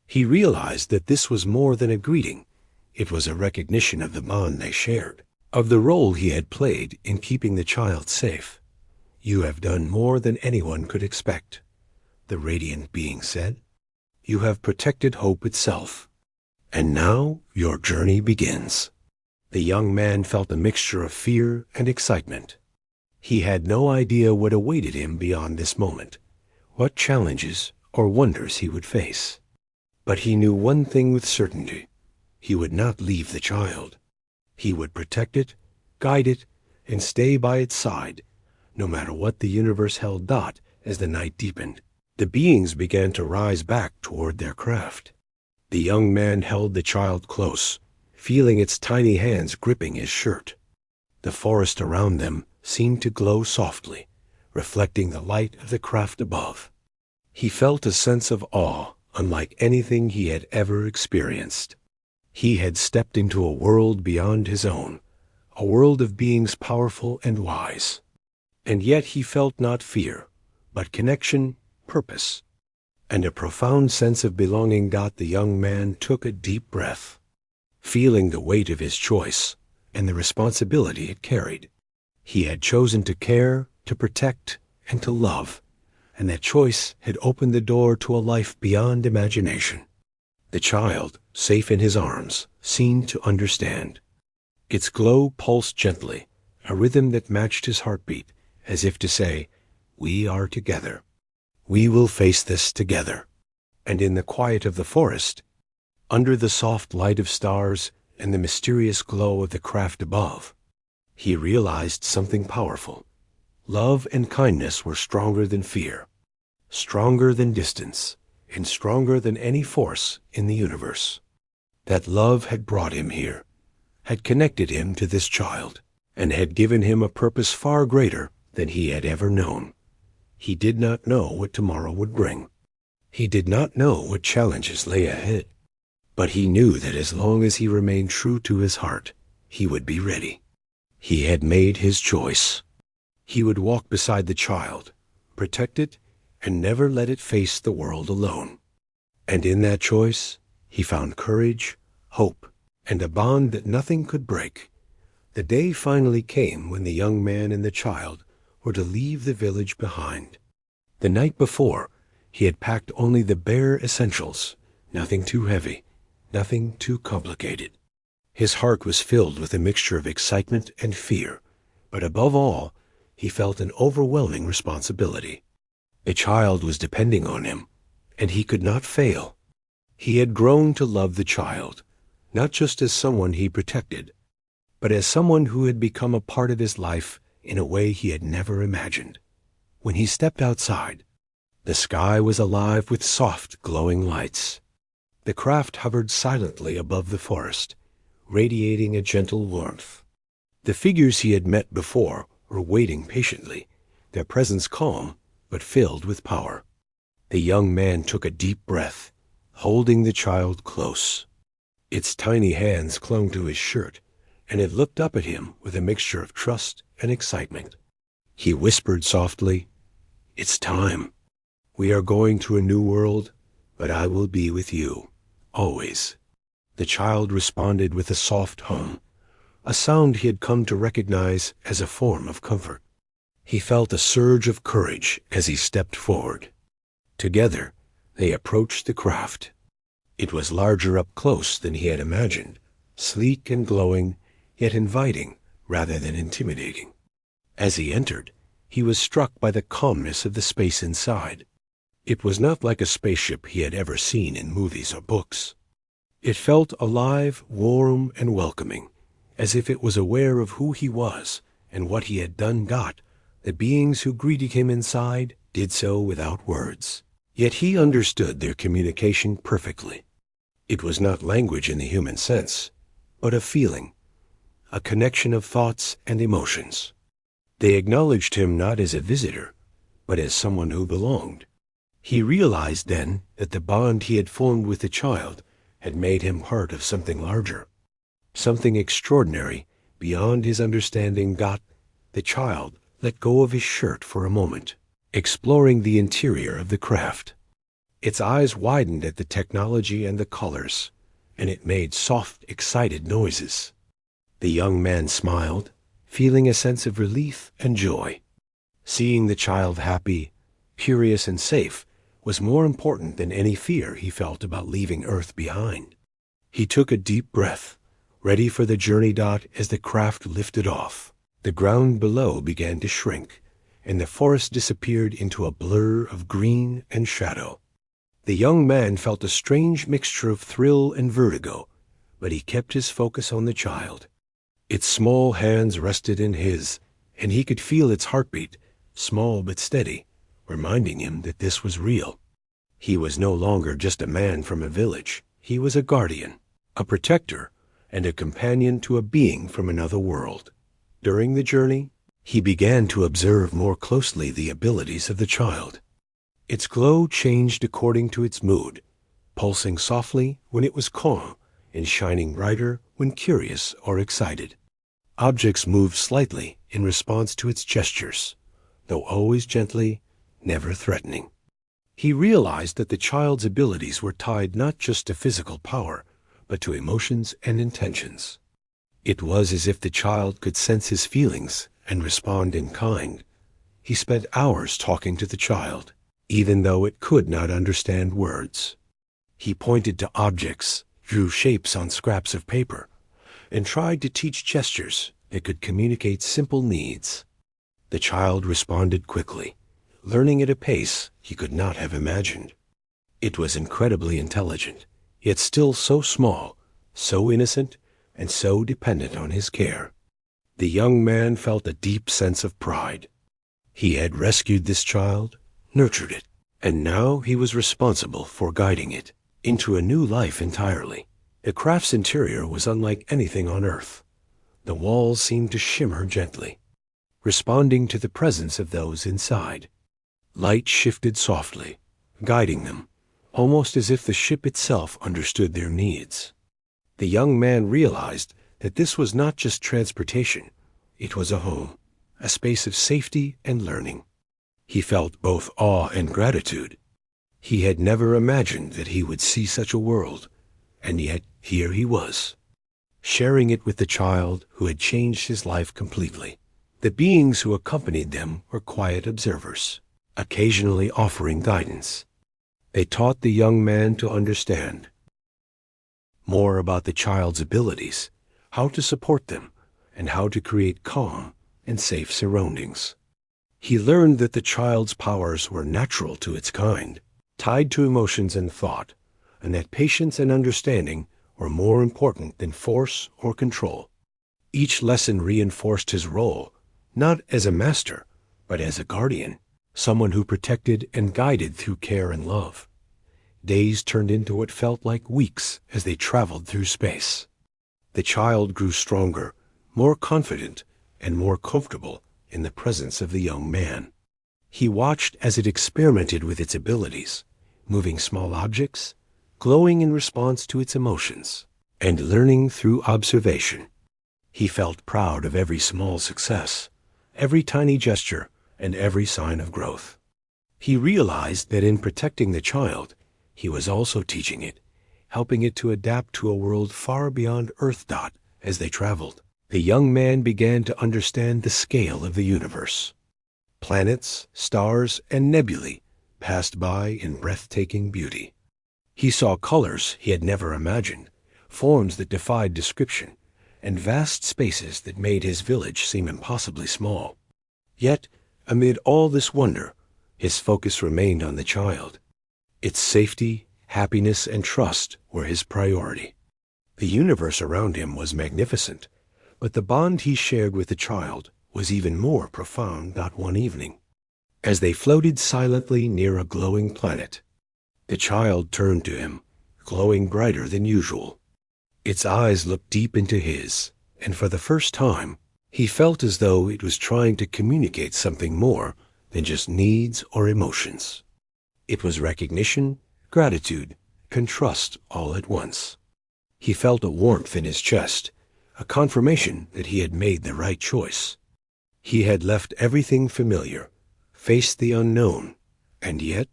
[SPEAKER 1] He realized that this was more than a greeting. It was a recognition of the bond they shared, of the role he had played in keeping the child safe. You have done more than anyone could expect. the radiant being said. "You have protected hope itself. And now your journey begins." The young man felt a mixture of fear and excitement. He had no idea what awaited him beyond this moment, what challenges or wonders he would face. But he knew one thing with certainty. He would not leave the child. He would protect it, guide it, and stay by its side, no matter what the universe held Dot as the night deepened. The beings began to rise back toward their craft. The young man held the child close, feeling its tiny hands gripping his shirt. The forest around them seemed to glow softly, reflecting the light of the craft above. He felt a sense of awe unlike anything he had ever experienced. He had stepped into a world beyond his own, a world of beings powerful and wise. And yet he felt not fear, but connection, purpose, and a profound sense of belonging. The young man took a deep breath, feeling the weight of his choice and the responsibility it carried. He had chosen to care, to protect, and to love, and that choice had opened the door to a life beyond imagination. The child, safe in his arms, seemed to understand. Its glow pulsed gently, a rhythm that matched his heartbeat, as if to say, "We are together. We will face this together." And in the quiet of the forest, under the soft light of stars and the mysterious glow of the craft above, he realized something powerful. Love and kindness were stronger than fear, stronger than distance, and stronger than any force in the universe. That love had brought him here, had connected him to this child, and had given him a purpose far greater than he had ever known. He did not know what tomorrow would bring. He did not know what challenges lay ahead. But he knew that as long as he remained true to his heart, he would be ready. He had made his choice. He would walk beside the child, protect it, and never let it face the world alone. And in that choice, he found courage, hope, and a bond that nothing could break. The day finally came when the young man and the child were to leave the village behind. The night before, he had packed only the bare essentials, nothing too heavy, nothing too complicated. His heart was filled with a mixture of excitement and fear, but above all, he felt an overwhelming responsibility. The child was depending on him, and he could not fail. He had grown to love the child, not just as someone he protected, but as someone who had become a part of his life in a way he had never imagined. When he stepped outside, the sky was alive with soft, glowing lights. The craft hovered silently above the forest, radiating a gentle warmth. The figures he had met before were waiting patiently, their presence calm but filled with power. The young man took a deep breath, holding the child close. Its tiny hands clung to his shirt, and it looked up at him with a mixture of trust and excitement. He whispered softly, "It's time. We are going to a new world, but I will be with you, always." The child responded with a soft hum, a sound he had come to recognize as a form of comfort. He felt a surge of courage as he stepped forward. Together, they approached the craft. It was larger up close than he had imagined, sleek and glowing, yet inviting rather than intimidating. As he entered, he was struck by the calmness of the space inside. It was not like a spaceship he had ever seen in movies or books. It felt alive, warm, and welcoming, as if it was aware of who he was and what he had done. The beings who greeted him inside did so without words. Yet he understood their communication perfectly. It was not language in the human sense, but a feeling, a connection of thoughts and emotions. They acknowledged him not as a visitor, but as someone who belonged. He realized then that the bond he had formed with the child had made him part of something larger, something extraordinary beyond his understanding. The child let go of his shirt for a moment, exploring the interior of the craft. Its eyes widened at the technology and the colors, and it made soft, excited noises. The young man smiled, feeling a sense of relief and joy. Seeing the child happy, curious, and safe was more important than any fear he felt about leaving Earth behind. He took a deep breath, ready for the journey. As the craft lifted off, the ground below began to shrink, and the forest disappeared into a blur of green and shadow. The young man felt a strange mixture of thrill and vertigo, but he kept his focus on the child. Its small hands rested in his, and he could feel its heartbeat, small but steady, reminding him that this was real. He was no longer just a man from a village. He was a guardian, a protector, and a companion to a being from another world. During the journey, he began to observe more closely the abilities of the child. Its glow changed according to its mood, pulsing softly when it was calm and shining brighter when curious or excited. Objects moved slightly in response to its gestures, though always gently, never threatening. He realized that the child's abilities were tied not just to physical power, but to emotions and intentions. It was as if the child could sense his feelings and respond in kind. He spent hours talking to the child, even though it could not understand words. He pointed to objects, drew shapes on scraps of paper, and tried to teach gestures that could communicate simple needs. The child responded quickly, learning at a pace he could not have imagined. It was incredibly intelligent, yet still so small, so innocent, and so dependent on his care. The young man felt a deep sense of pride. He had rescued this child, nurtured it, and now he was responsible for guiding it into a new life entirely. The craft's interior was unlike anything on Earth. The walls seemed to shimmer gently, responding to the presence of those inside. Light shifted softly, guiding them, almost as if the ship itself understood their needs. The young man realized that this was not just transportation. It was a home, a space of safety and learning. He felt both awe and gratitude. He had never imagined that he would see such a world, and yet here he was, sharing it with the child who had changed his life completely. The beings who accompanied them were quiet observers, occasionally offering guidance. They taught the young man to understand more about the child's abilities, how to support them, and how to create calm and safe surroundings. He learned that the child's powers were natural to its kind, tied to emotions and thought, and that patience and understanding were more important than force or control. Each lesson reinforced his role, not as a master, but as a guardian, someone who protected and guided through care and love. Days turned into what felt like weeks as they traveled through space. The child grew stronger, more confident, and more comfortable in the presence of the young man. He watched as it experimented with its abilities, moving small objects, glowing in response to its emotions, and learning through observation. He felt proud of every small success, every tiny gesture, and every sign of growth. He realized that in protecting the child, he was also teaching it, helping it to adapt to a world far beyond Earth. As they traveled, the young man began to understand the scale of the universe. Planets, stars, and nebulae passed by in breathtaking beauty. He saw colors he had never imagined, forms that defied description, and vast spaces that made his village seem impossibly small. Yet, amid all this wonder, his focus remained on the child. Its safety, happiness, and trust were his priority. The universe around him was magnificent, but the bond he shared with the child was even more profound that one evening. As they floated silently near a glowing planet, the child turned to him, glowing brighter than usual. Its eyes looked deep into his, and for the first time, he felt as though it was trying to communicate something more than just needs or emotions. It was recognition, gratitude, and trust all at once. He felt a warmth in his chest, a confirmation that he had made the right choice. He had left everything familiar, faced the unknown, and yet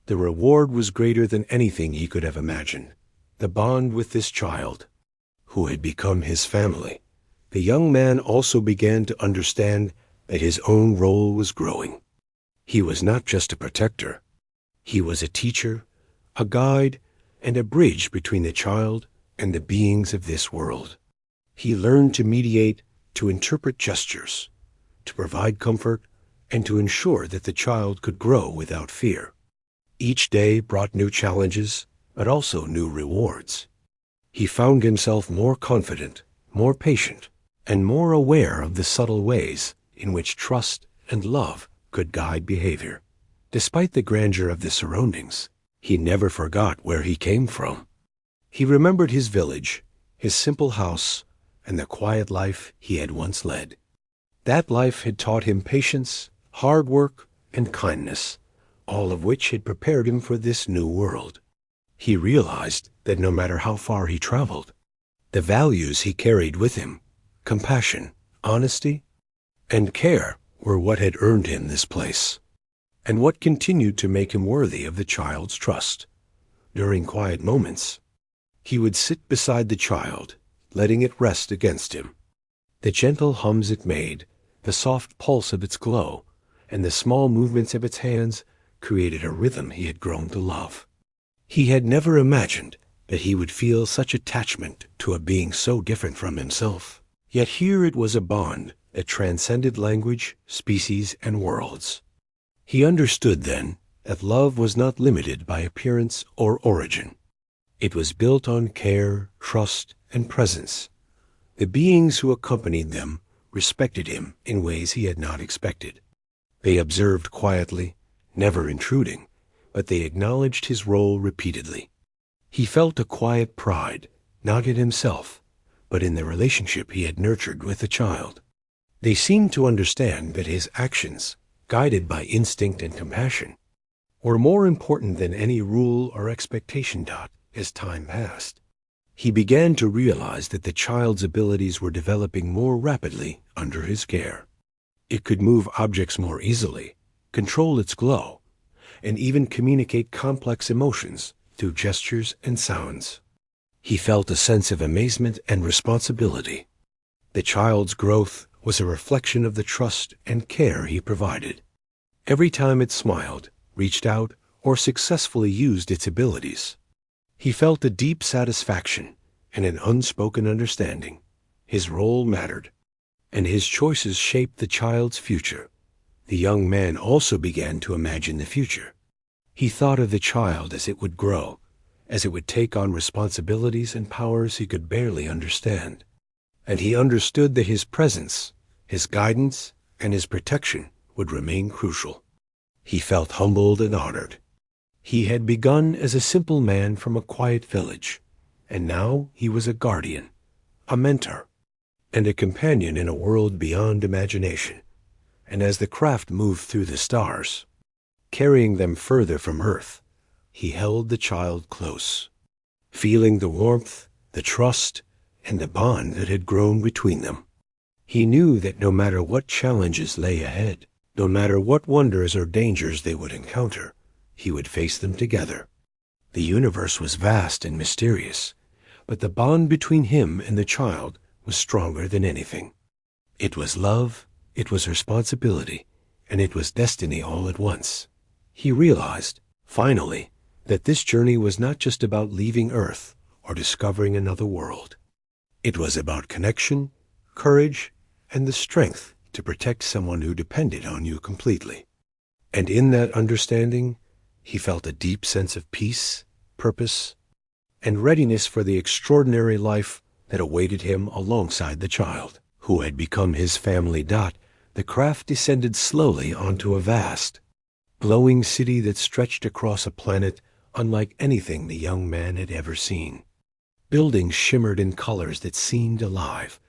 [SPEAKER 1] the reward was greater than anything he could have imagined. The bond with this child, who had become his family. The young man also began to understand that his own role was growing. He was not just a protector. He was a teacher, a guide, and a bridge between the child and the beings of this world. He learned to mediate, to interpret gestures, to provide comfort, and to ensure that the child could grow without fear. Each day brought new challenges, but also new rewards. He found himself more confident, more patient, and more aware of the subtle ways in which trust and love could guide behavior. Despite the grandeur of the surroundings, he never forgot where he came from. He remembered his village, his simple house, and the quiet life he had once led. That life had taught him patience, hard work, and kindness, all of which had prepared him for this new world. He realized that no matter how far he traveled, the values he carried with him, compassion, honesty, and care, were what had earned him this place, and what continued to make him worthy of the child's trust. During quiet moments, he would sit beside the child, letting it rest against him. The gentle hums it made, the soft pulse of its glow, and the small movements of its hands created a rhythm he had grown to love. He had never imagined that he would feel such attachment to a being so different from himself. Yet here it was a bond that transcended language, species, and worlds. He understood then that love was not limited by appearance or origin. It was built on care, trust, and presence. The beings who accompanied them respected him in ways he had not expected. They observed quietly, never intruding, but they acknowledged his role repeatedly. He felt a quiet pride, not in himself, but in the relationship he had nurtured with the child. They seemed to understand that his actions, guided by instinct and compassion, were more important than any rule or expectation. As time passed, he began to realize that the child's abilities were developing more rapidly under his care. It could move objects more easily, control its glow, and even communicate complex emotions through gestures and sounds. He felt a sense of amazement and responsibility. The child's growth was a reflection of the trust and care he provided. Every time it smiled, reached out, or successfully used its abilities, he felt a deep satisfaction and an unspoken understanding. His role mattered, and his choices shaped the child's future. The young man also began to imagine the future. He thought of the child as it would grow, as it would take on responsibilities and powers he could barely understand. And he understood that his presence, his guidance, and his protection would remain crucial. He felt humbled and honored. He had begun as a simple man from a quiet village, and now he was a guardian, a mentor, and a companion in a world beyond imagination. And as the craft moved through the stars, carrying them further from Earth, he held the child close, feeling the warmth, the trust, and the bond that had grown between them. He knew that no matter what challenges lay ahead, no matter what wonders or dangers they would encounter, he would face them together. The universe was vast and mysterious, but the bond between him and the child was stronger than anything. It was love, it was responsibility, and it was destiny all at once. He realized, finally, that this journey was not just about leaving Earth or discovering another world. It was about connection, courage, and the strength to protect someone who depended on you completely. And in that understanding, he felt a deep sense of peace, purpose, and readiness for the extraordinary life that awaited him alongside the child, who had become his family. The craft descended slowly onto a vast, glowing city that stretched across a planet unlike anything the young man had ever seen. Buildings shimmered in colors that seemed alive,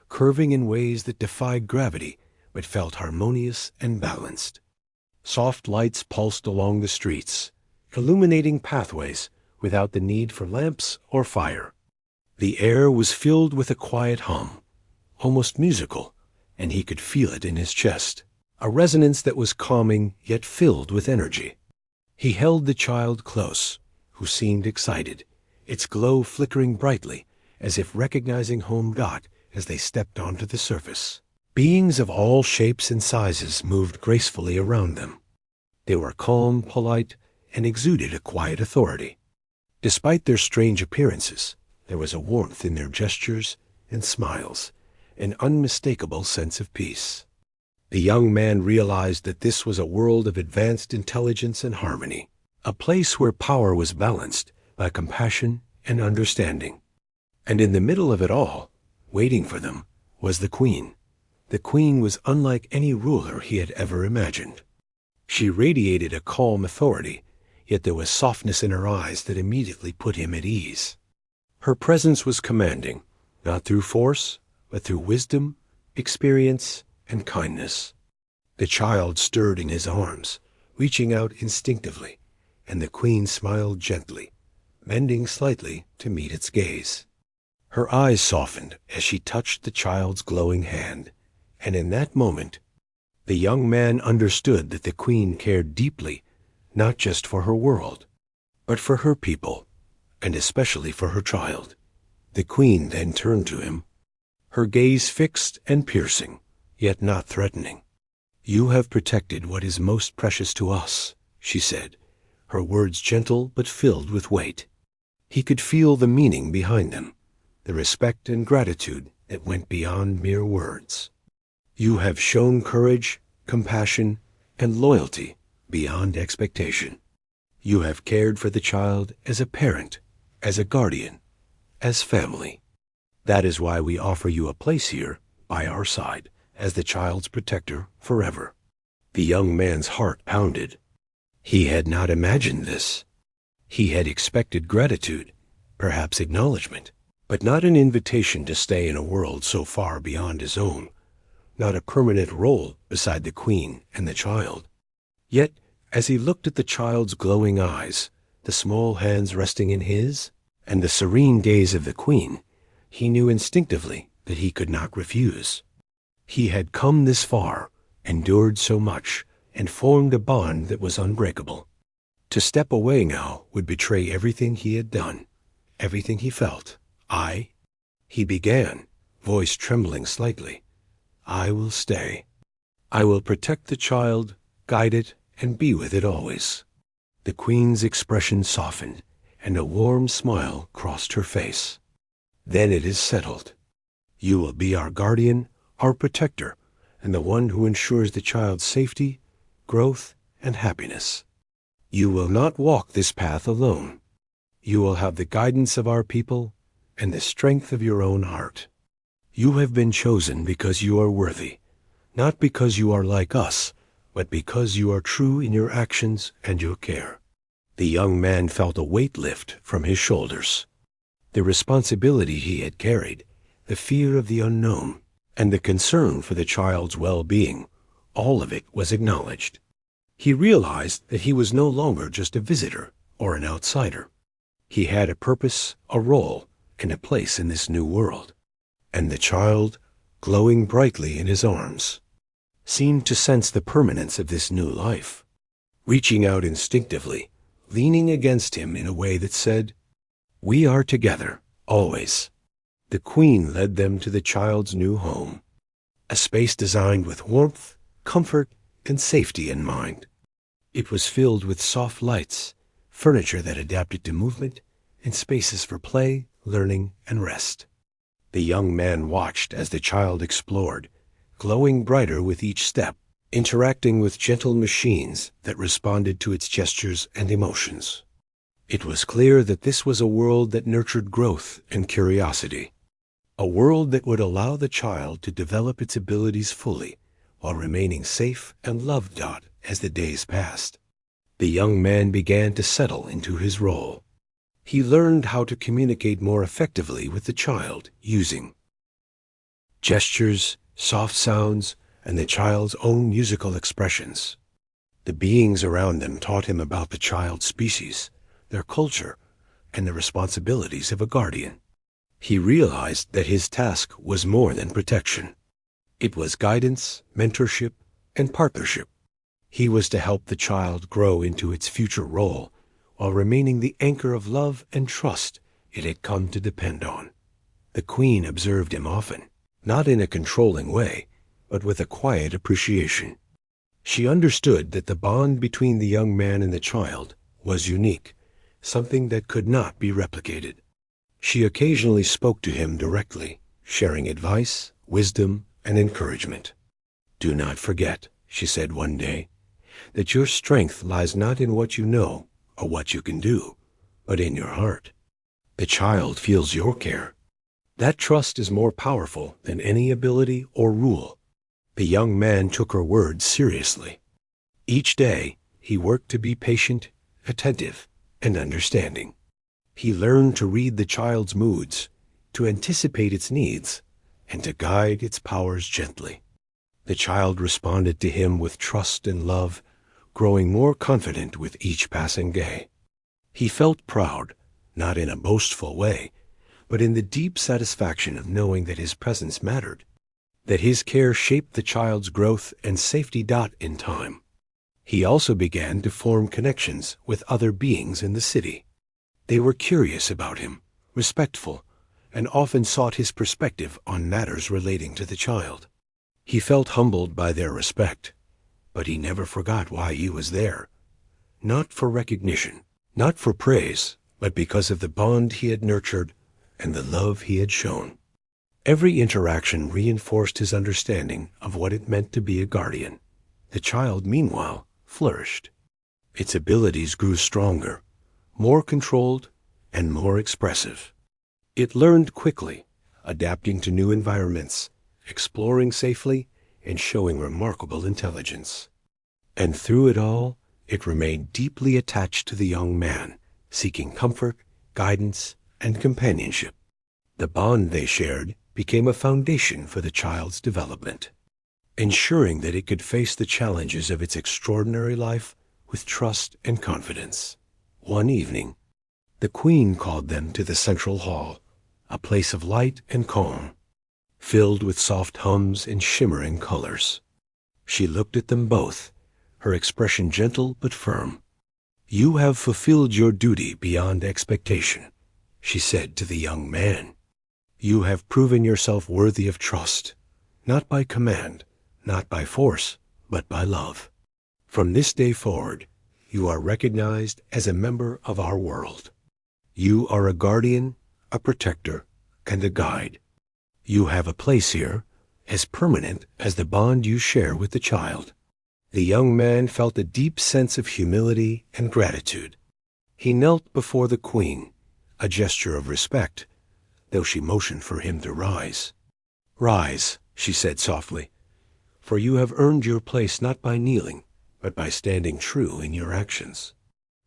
[SPEAKER 1] curving in ways that defied gravity but felt harmonious and balanced. Soft lights pulsed along the streets, illuminating pathways without the need for lamps or fire. The air was filled with a quiet hum, almost musical, and he could feel it in his chest, a resonance that was calming yet filled with energy. He held the child close, who seemed excited, its glow flickering brightly, as if recognizing home. As they stepped onto the surface, beings of all shapes and sizes moved gracefully around them. They were calm, polite, and exuded a quiet authority. Despite their strange appearances, there was a warmth in their gestures and smiles, an unmistakable sense of peace. The young man realized that this was a world of advanced intelligence and harmony, a place where power was balanced by compassion and understanding. And in the middle of it all, waiting for them, was the Queen. The Queen was unlike any ruler he had ever imagined. She radiated a calm authority, yet there was softness in her eyes that immediately put him at ease. Her presence was commanding, not through force, but through wisdom, experience, and kindness. The child stirred in his arms, reaching out instinctively, and the Queen smiled gently, bending slightly to meet its gaze. Her eyes softened as she touched the child's glowing hand, and in that moment, the young man understood that the Queen cared deeply, not just for her world, but for her people, and especially for her child. The Queen then turned to him, her gaze fixed and piercing, yet not threatening. "You have protected what is most precious to us," she said, her words gentle but filled with weight. He could feel the meaning behind them, the respect and gratitude that went beyond mere words. "You have shown courage, compassion, and loyalty beyond expectation. You have cared for the child as a parent, as a guardian, as family. That is why we offer you a place here by our side as the child's protector forever." The young man's heart pounded. He had not imagined this. He had expected gratitude, perhaps acknowledgement, but not an invitation to stay in a world so far beyond his own, not a permanent role beside the Queen and the child. Yet, as he looked at the child's glowing eyes, the small hands resting in his, and the serene gaze of the Queen, he knew instinctively that he could not refuse. He had come this far, endured so much, and formed a bond that was unbreakable. To step away now would betray everything he had done, everything he felt. He began, voice trembling slightly. "I will stay. I will protect the child, guide it, and be with it always." The Queen's expression softened, and a warm smile crossed her face. "Then it is settled. You will be our guardian, our protector, and the one who ensures the child's safety, growth, and happiness. You will not walk this path alone. You will have the guidance of our people and the strength of your own heart. You have been chosen because you are worthy, not because you are like us, but because you are true in your actions and your care." The young man felt a weight lift from his shoulders. The responsibility he had carried, the fear of the unknown, and the concern for the child's well-being, all of it was acknowledged. He realized that he was no longer just a visitor or an outsider. He had a purpose, a role, and a place in this new world. And the child, glowing brightly in his arms, seemed to sense the permanence of this new life, reaching out instinctively, leaning against him in a way that said, "We are together, always." The Queen led them to the child's new home, a space designed with warmth, comfort, and safety in mind. It was filled with soft lights, furniture that adapted to movement, and spaces for play, learning, and rest. The young man watched as the child explored, glowing brighter with each step, interacting with gentle machines that responded to its gestures and emotions. It was clear that this was a world that nurtured growth and curiosity, a world that would allow the child to develop its abilities fully while remaining safe and loved as the days passed. The young man began to settle into his role. He learned how to communicate more effectively with the child using gestures, soft sounds, and the child's own musical expressions. The beings around them taught him about the child's species, their culture, and the responsibilities of a guardian. He realized that his task was more than protection. It was guidance, mentorship, and partnership. He was to help the child grow into its future role while remaining the anchor of love and trust it had come to depend on. The Queen observed him often, not in a controlling way, but with a quiet appreciation. She understood that the bond between the young man and the child was unique, something that could not be replicated. She occasionally spoke to him directly, sharing advice, wisdom, and encouragement. "Do not forget," she said one day, "that your strength lies not in what you know or what you can do, but in your heart. The child feels your care. That trust is more powerful than any ability or rule." The young man took her words seriously. Each day, he worked to be patient, attentive, and understanding. He learned to read the child's moods, to anticipate its needs, and to guide its powers gently. The child responded to him with trust and love, growing more confident with each passing day. He felt proud, not in a boastful way, but in the deep satisfaction of knowing that his presence mattered, that his care shaped the child's growth and safety in time. He also began to form connections with other beings in the city. They were curious about him, respectful, and often sought his perspective on matters relating to the child. He felt humbled by their respect, but he never forgot why he was there. Not for recognition, not for praise, but because of the bond he had nurtured and the love he had shown. Every interaction reinforced his understanding of what it meant to be a guardian. The child, meanwhile, flourished. Its abilities grew stronger, more controlled, and more expressive. It learned quickly, adapting to new environments, exploring safely, and showing remarkable intelligence. And through it all, it remained deeply attached to the young man, seeking comfort, guidance, and companionship. The bond they shared became a foundation for the child's development, ensuring that it could face the challenges of its extraordinary life with trust and confidence. One evening, the Queen called them to the central hall, a place of light and calm, filled with soft hums and shimmering colors. She looked at them both, her expression gentle but firm. "You have fulfilled your duty beyond expectation," she said to the young man. "You have proven yourself worthy of trust, not by command, not by force, but by love. From this day forward, you are recognized as a member of our world. You are a guardian, a protector, and a guide. You have a place here, as permanent as the bond you share with the child." The young man felt a deep sense of humility and gratitude. He knelt before the Queen, a gesture of respect, though she motioned for him to rise. "Rise," she said softly, "for you have earned your place not by kneeling, but by standing true in your actions."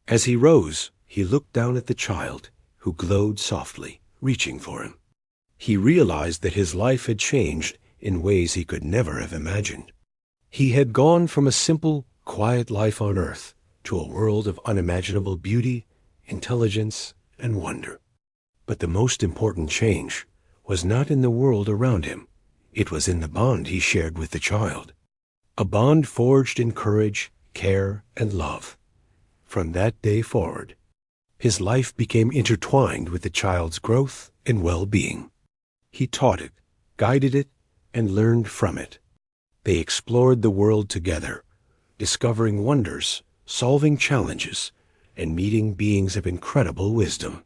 [SPEAKER 1] As he rose, he looked down at the child, who glowed softly, reaching for him. He realized that his life had changed in ways he could never have imagined. He had gone from a simple, quiet life on earth to a world of unimaginable beauty, intelligence, and wonder. But the most important change was not in the world around him. It was in the bond he shared with the child. A bond forged in courage, care, and love. From that day forward, his life became intertwined with the child's growth and well-being. He taught it, guided it, and learned from it. They explored the world together, discovering wonders, solving challenges, and meeting beings of incredible wisdom.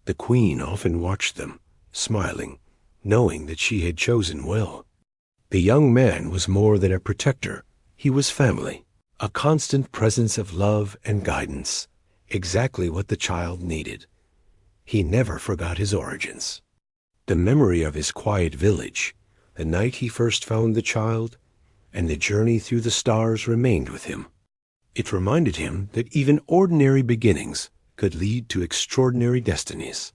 [SPEAKER 1] The Queen often watched them, smiling, knowing that she had chosen well. The young man was more than a protector. He was family, a constant presence of love and guidance, exactly what the child needed. He never forgot his origins. The memory of his quiet village, the night he first found the child, and the journey through the stars remained with him. It reminded him that even ordinary beginnings could lead to extraordinary destinies.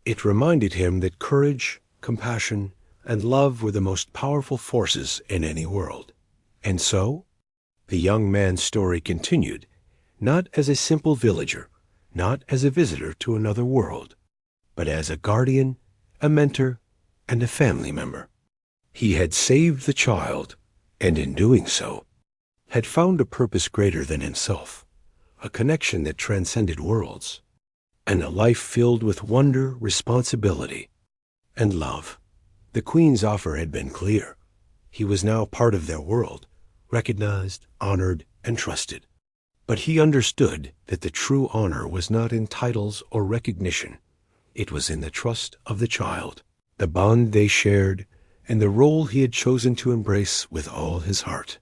[SPEAKER 1] It reminded him that courage, compassion, and love were the most powerful forces in any world. And so, the young man's story continued, not as a simple villager, not as a visitor to another world, but as a guardian, a mentor, and a family member. He had saved the child, and in doing so, had found a purpose greater than himself, a connection that transcended worlds, and a life filled with wonder, responsibility, and love. The Queen's offer had been clear. He was now part of their world, recognized, honored, and trusted. But he understood that the true honor was not in titles or recognition. It was in the trust of the child, the bond they shared, and the role he had chosen to embrace with all his heart.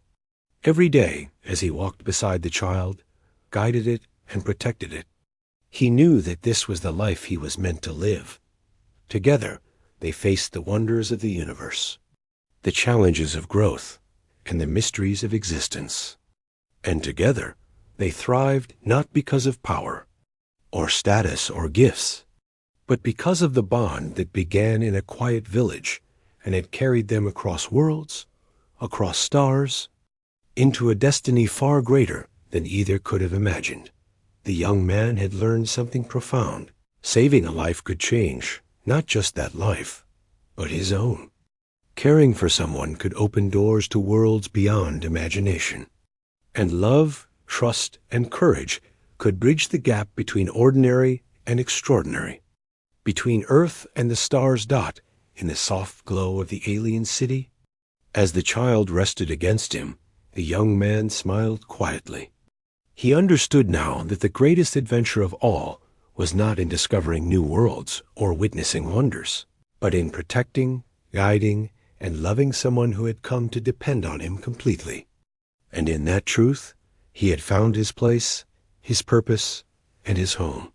[SPEAKER 1] Every day, as he walked beside the child, guided it and protected it, he knew that this was the life he was meant to live. Together, they faced the wonders of the universe, the challenges of growth, and the mysteries of existence. And together, they thrived not because of power, or status, or gifts, but because of the bond that began in a quiet village and had carried them across worlds, across stars, into a destiny far greater than either could have imagined. The young man had learned something profound. Saving a life could change not just that life, but his own. Caring for someone could open doors to worlds beyond imagination. And love, trust, and courage could bridge the gap between ordinary and extraordinary, between Earth and the stars dot in the soft glow of the alien city. As the child rested against him, the young man smiled quietly. He understood now that the greatest adventure of all was not in discovering new worlds or witnessing wonders, but in protecting, guiding, and loving someone who had come to depend on him completely. And in that truth, he had found his place, his purpose, and his home.